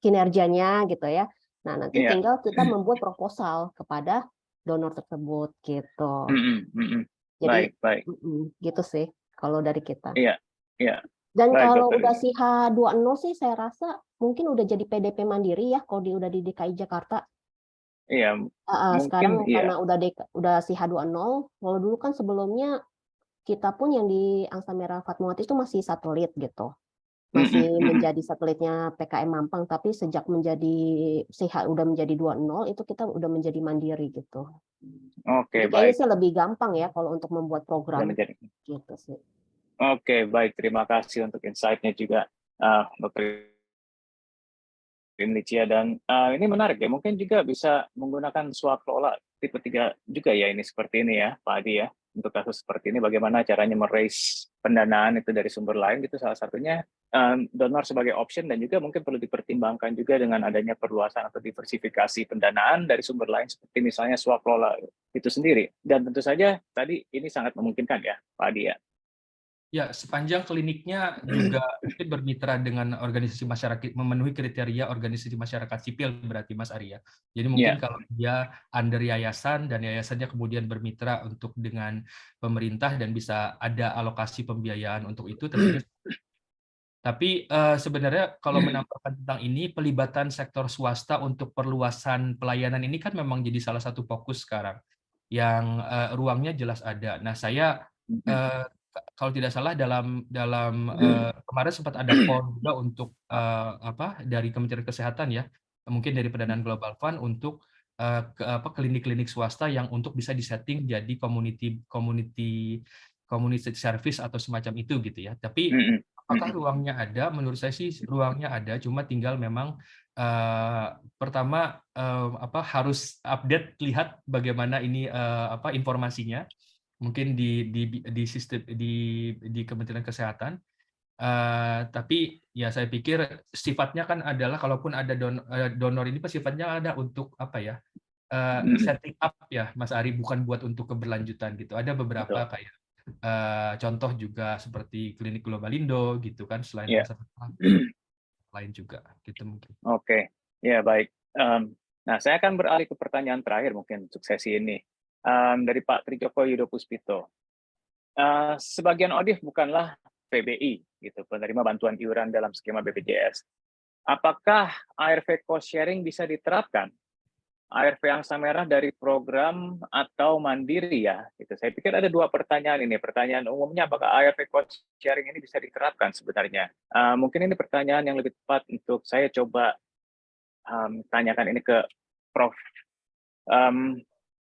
kinerjanya gitu ya. Nah nanti tinggal kita membuat proposal kepada donor tersebut gitu. Jadi baik. Gitu sih kalau dari kita. baik, Dan kalau Dr. udah SIHA 20 sih saya rasa mungkin udah jadi PDP mandiri ya kalau udah di DKI Jakarta. Sekarang karena udah SIHA 20, kalau dulu kan sebelumnya kita pun yang di Angsa Merah Fatmawati itu masih satelit gitu. Masih menjadi satelitnya PKM Mampang, tapi sejak menjadi SIHA udah menjadi 20 itu kita udah menjadi mandiri gitu. Oke, jadi kayaknya sih lebih gampang ya kalau untuk membuat program gitu sih. Oke, baik. Terima kasih untuk insight-nya juga, Dr. Inlicia. Dan ini menarik ya, mungkin juga bisa menggunakan swaklola tipe 3 juga ya, ini seperti ini ya, Pak Adi ya. Untuk kasus seperti ini, bagaimana caranya meraise pendanaan itu dari sumber lain, gitu salah satunya donor sebagai option, dan juga mungkin perlu dipertimbangkan juga dengan adanya perluasan atau diversifikasi pendanaan dari sumber lain, seperti misalnya swaklola itu sendiri. Dan tentu saja tadi ini sangat memungkinkan ya, Pak Adi ya. Ya, sepanjang kliniknya juga mungkin bermitra dengan organisasi masyarakat, memenuhi kriteria organisasi masyarakat sipil berarti Mas Arya. Jadi mungkin kalau dia under yayasan dan yayasannya kemudian bermitra untuk dengan pemerintah dan bisa ada alokasi pembiayaan untuk itu tentunya. Tapi sebenarnya kalau menambahkan tentang ini, pelibatan sektor swasta untuk perluasan pelayanan ini kan memang jadi salah satu fokus sekarang yang ruangnya jelas ada. Nah, saya kalau tidak salah dalam kemarin sempat ada call juga untuk dari Kementerian Kesehatan ya, mungkin dari pendanaan Global Fund untuk klinik-klinik swasta yang untuk bisa disetting jadi community service atau semacam itu gitu ya. Tapi apakah ruangnya ada? Menurut saya sih ruangnya ada, cuma tinggal memang pertama harus update, lihat bagaimana ini informasinya. Mungkin di sistem di Kementerian Kesehatan, tapi ya saya pikir sifatnya kan adalah kalaupun ada donor ini sifatnya ada untuk setting up ya Mas Ari, bukan buat untuk keberlanjutan gitu. Ada beberapa kayak contoh juga seperti klinik Globalindo gitu kan, selain lain juga gitu mungkin. Oke, ya baik. Nah saya akan beralih ke pertanyaan terakhir mungkin untuk sesi ini. Dari Pak Trijoko Yudo Puspito. Sebagian ODIF bukanlah PBI, gitu, penerima bantuan iuran dalam skema BPJS. Apakah ARV cost sharing bisa diterapkan? ARV Angsa Merah dari program atau mandiri ya? Gitu. Saya pikir ada dua pertanyaan ini. Pertanyaan umumnya, apakah ARV cost sharing ini bisa diterapkan sebenarnya? Mungkin ini pertanyaan yang lebih tepat untuk saya coba tanyakan ini ke Prof.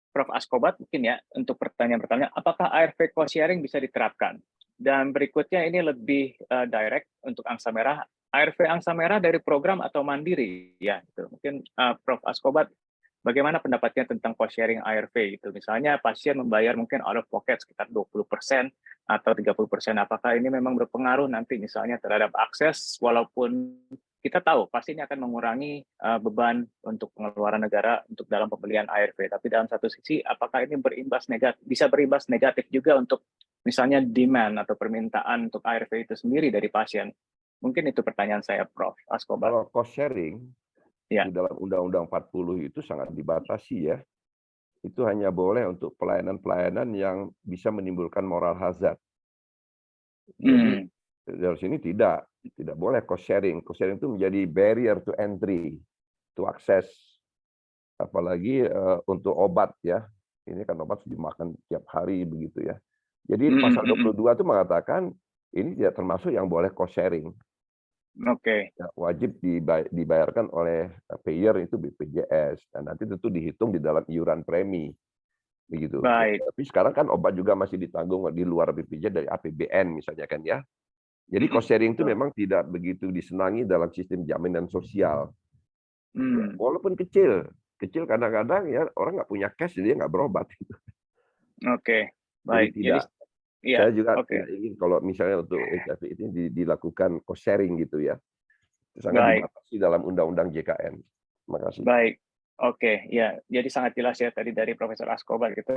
Prof. Askobat mungkin ya, untuk pertanyaan pertama, apakah ARV cost sharing bisa diterapkan? Dan berikutnya ini lebih direct untuk Angsa Merah. ARV Angsa Merah dari program atau mandiri? Ya, gitu. Mungkin Prof. Askobat bagaimana pendapatnya tentang cost sharing ARV itu? Misalnya pasien membayar mungkin out of pocket sekitar 20% atau 30%. Apakah ini memang berpengaruh nanti misalnya terhadap akses, walaupun kita tahu pasti ini akan mengurangi beban untuk pengeluaran negara untuk dalam pembelian ARV. Tapi dalam satu sisi, apakah ini bisa berimbas negatif juga untuk misalnya demand atau permintaan untuk ARV itu sendiri dari pasien? Mungkin itu pertanyaan saya, Prof. Askobar. Kalau cost sharing, Ya. di dalam Undang-Undang 40 itu sangat dibatasi ya. Itu hanya boleh untuk pelayanan-pelayanan yang bisa menimbulkan moral hazard. Jadi dari sini tidak boleh cost sharing. Cost sharing itu menjadi barrier to entry, to access. Apalagi untuk obat ya. Ini kan obat dimakan tiap hari begitu ya. Jadi pasal 22 itu mengatakan ini tidak termasuk yang boleh cost sharing. Oke. Ya, wajib dibayarkan oleh payer itu BPJS dan nanti tentu dihitung di dalam iuran premi begitu. Baik. Tapi sekarang kan obat juga masih ditanggung di luar BPJS dari APBN misalnya kan ya. Jadi cost sharing itu memang tidak begitu disenangi dalam sistem jaminan sosial. Ya, walaupun kecil kadang-kadang ya orang nggak punya cash jadi nggak berobat. Oke, baik. Jadi tidak. Iya, Saya juga oke. tidak ingin kalau misalnya untuk HIV ini dilakukan cost sharing gitu ya. Sangat Baik. dibatasi dalam Undang-Undang JKN. Terima kasih. Baik, oke, ya. Jadi sangat jelas ya tadi dari Profesor Askobar gitu.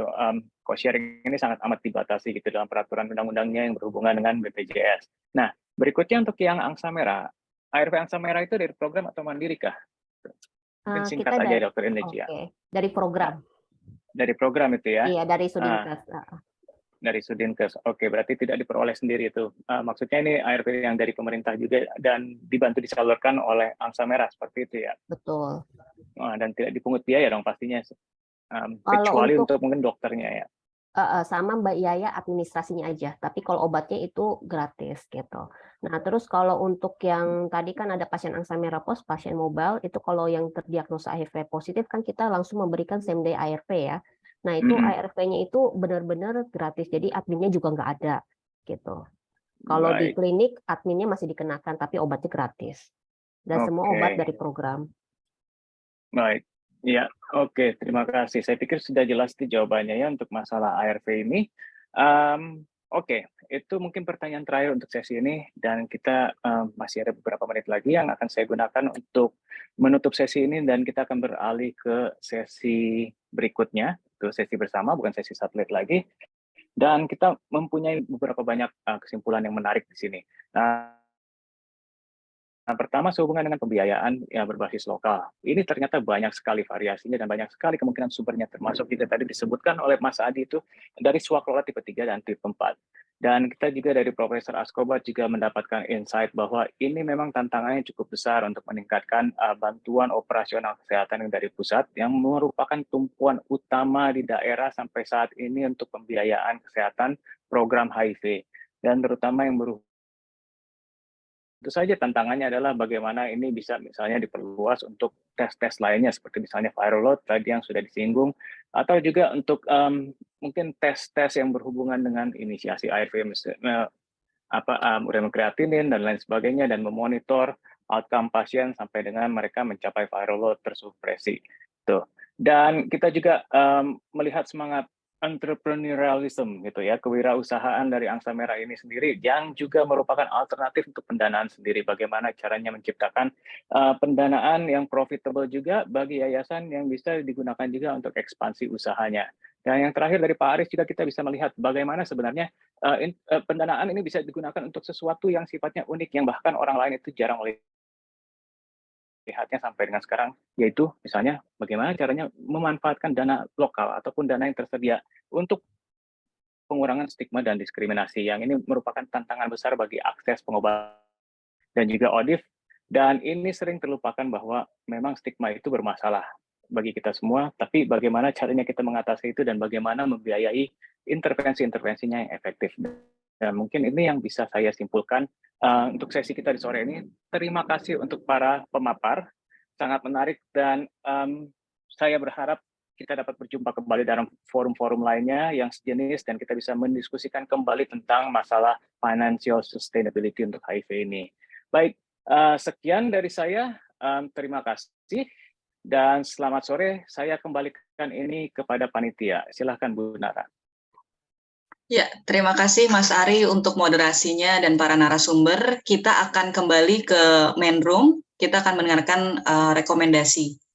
Cost sharing ini sangat amat dibatasi gitu dalam peraturan undang-undangnya yang berhubungan dengan BPJS. Nah, berikutnya untuk yang angsa merah, ARV angsa merah itu dari program atau mandiri kah? Mungkin singkat Kita aja Dokter Indonesia. Oke, dari program. Dari program itu ya? Iya, dari Sudinkes. Dari Sudinkes. Oke, berarti tidak diperoleh sendiri itu. Maksudnya ini ARV yang dari pemerintah juga dan dibantu disalurkan oleh angsa merah seperti itu ya? Betul. Dan tidak dipungut biaya dong pastinya. Kecuali untuk mungkin dokternya ya. Sama Mbak Yaya administrasinya aja, tapi kalau obatnya itu gratis gitu. Nah, terus kalau untuk yang tadi kan ada pasien angsa merah pos, pasien mobile, itu kalau yang terdiagnosa HIV positif kan kita langsung memberikan same day ARV ya. Nah, itu ARV-nya itu benar-benar gratis, jadi adminnya juga nggak ada gitu. Kalau di klinik adminnya masih dikenakan, tapi obatnya gratis. Dan semua obat dari program. Baik. Ya, oke. Terima kasih. Saya pikir sudah jelas di jawabannya ya untuk masalah ARV ini. Oke, itu mungkin pertanyaan terakhir untuk sesi ini dan kita masih ada beberapa menit lagi yang akan saya gunakan untuk menutup sesi ini dan kita akan beralih ke sesi berikutnya, itu sesi bersama bukan sesi satelit lagi. Dan kita mempunyai beberapa banyak kesimpulan yang menarik di sini. Nah, pertama sehubungan dengan pembiayaan yang berbasis lokal. Ini ternyata banyak sekali variasinya dan banyak sekali kemungkinan sumbernya, termasuk juga tadi disebutkan oleh Mas Adi itu dari swaklola tipe 3 dan tipe 4. Dan kita juga dari Profesor Askobar juga mendapatkan insight bahwa ini memang tantangannya cukup besar untuk meningkatkan bantuan operasional kesehatan yang dari pusat yang merupakan tumpuan utama di daerah sampai saat ini untuk pembiayaan kesehatan program HIV. Dan terutama yang berhubungan tentu saja tantangannya adalah bagaimana ini bisa misalnya diperluas untuk tes-tes lainnya seperti misalnya viral load tadi yang sudah disinggung atau juga untuk mungkin tes-tes yang berhubungan dengan inisiasi ARV uremokreatinin dan lain sebagainya dan memonitor outcome pasien sampai dengan mereka mencapai viral load tersupresi. Tuh. Dan kita juga melihat semangat entrepreneurialism gitu ya, kewirausahaan dari angsa merah ini sendiri yang juga merupakan alternatif untuk pendanaan sendiri. Bagaimana caranya menciptakan pendanaan yang profitable juga bagi yayasan yang bisa digunakan juga untuk ekspansi usahanya. Dan yang terakhir dari Pak Aris juga kita bisa melihat bagaimana sebenarnya pendanaan ini bisa digunakan untuk sesuatu yang sifatnya unik yang bahkan orang lain itu jarang lihatnya sampai dengan sekarang, yaitu misalnya bagaimana caranya memanfaatkan dana lokal ataupun dana yang tersedia untuk pengurangan stigma dan diskriminasi yang ini merupakan tantangan besar bagi akses pengobatan dan juga ODIF, dan ini sering terlupakan bahwa memang stigma itu bermasalah bagi kita semua, tapi bagaimana caranya kita mengatasi itu dan bagaimana membiayai intervensi-intervensinya yang efektif. Dan mungkin ini yang bisa saya simpulkan untuk sesi kita di sore ini. Terima kasih untuk para pemapar, sangat menarik dan saya berharap kita dapat berjumpa kembali dalam forum-forum lainnya yang sejenis dan kita bisa mendiskusikan kembali tentang masalah financial sustainability untuk HIV ini. Baik, sekian dari saya. Terima kasih. Dan selamat sore, saya kembalikan ini kepada panitia. Silahkan Bu Nara. Ya, terima kasih Mas Ari untuk moderasinya dan para narasumber. Kita akan kembali ke main room. Kita akan mendengarkan rekomendasi.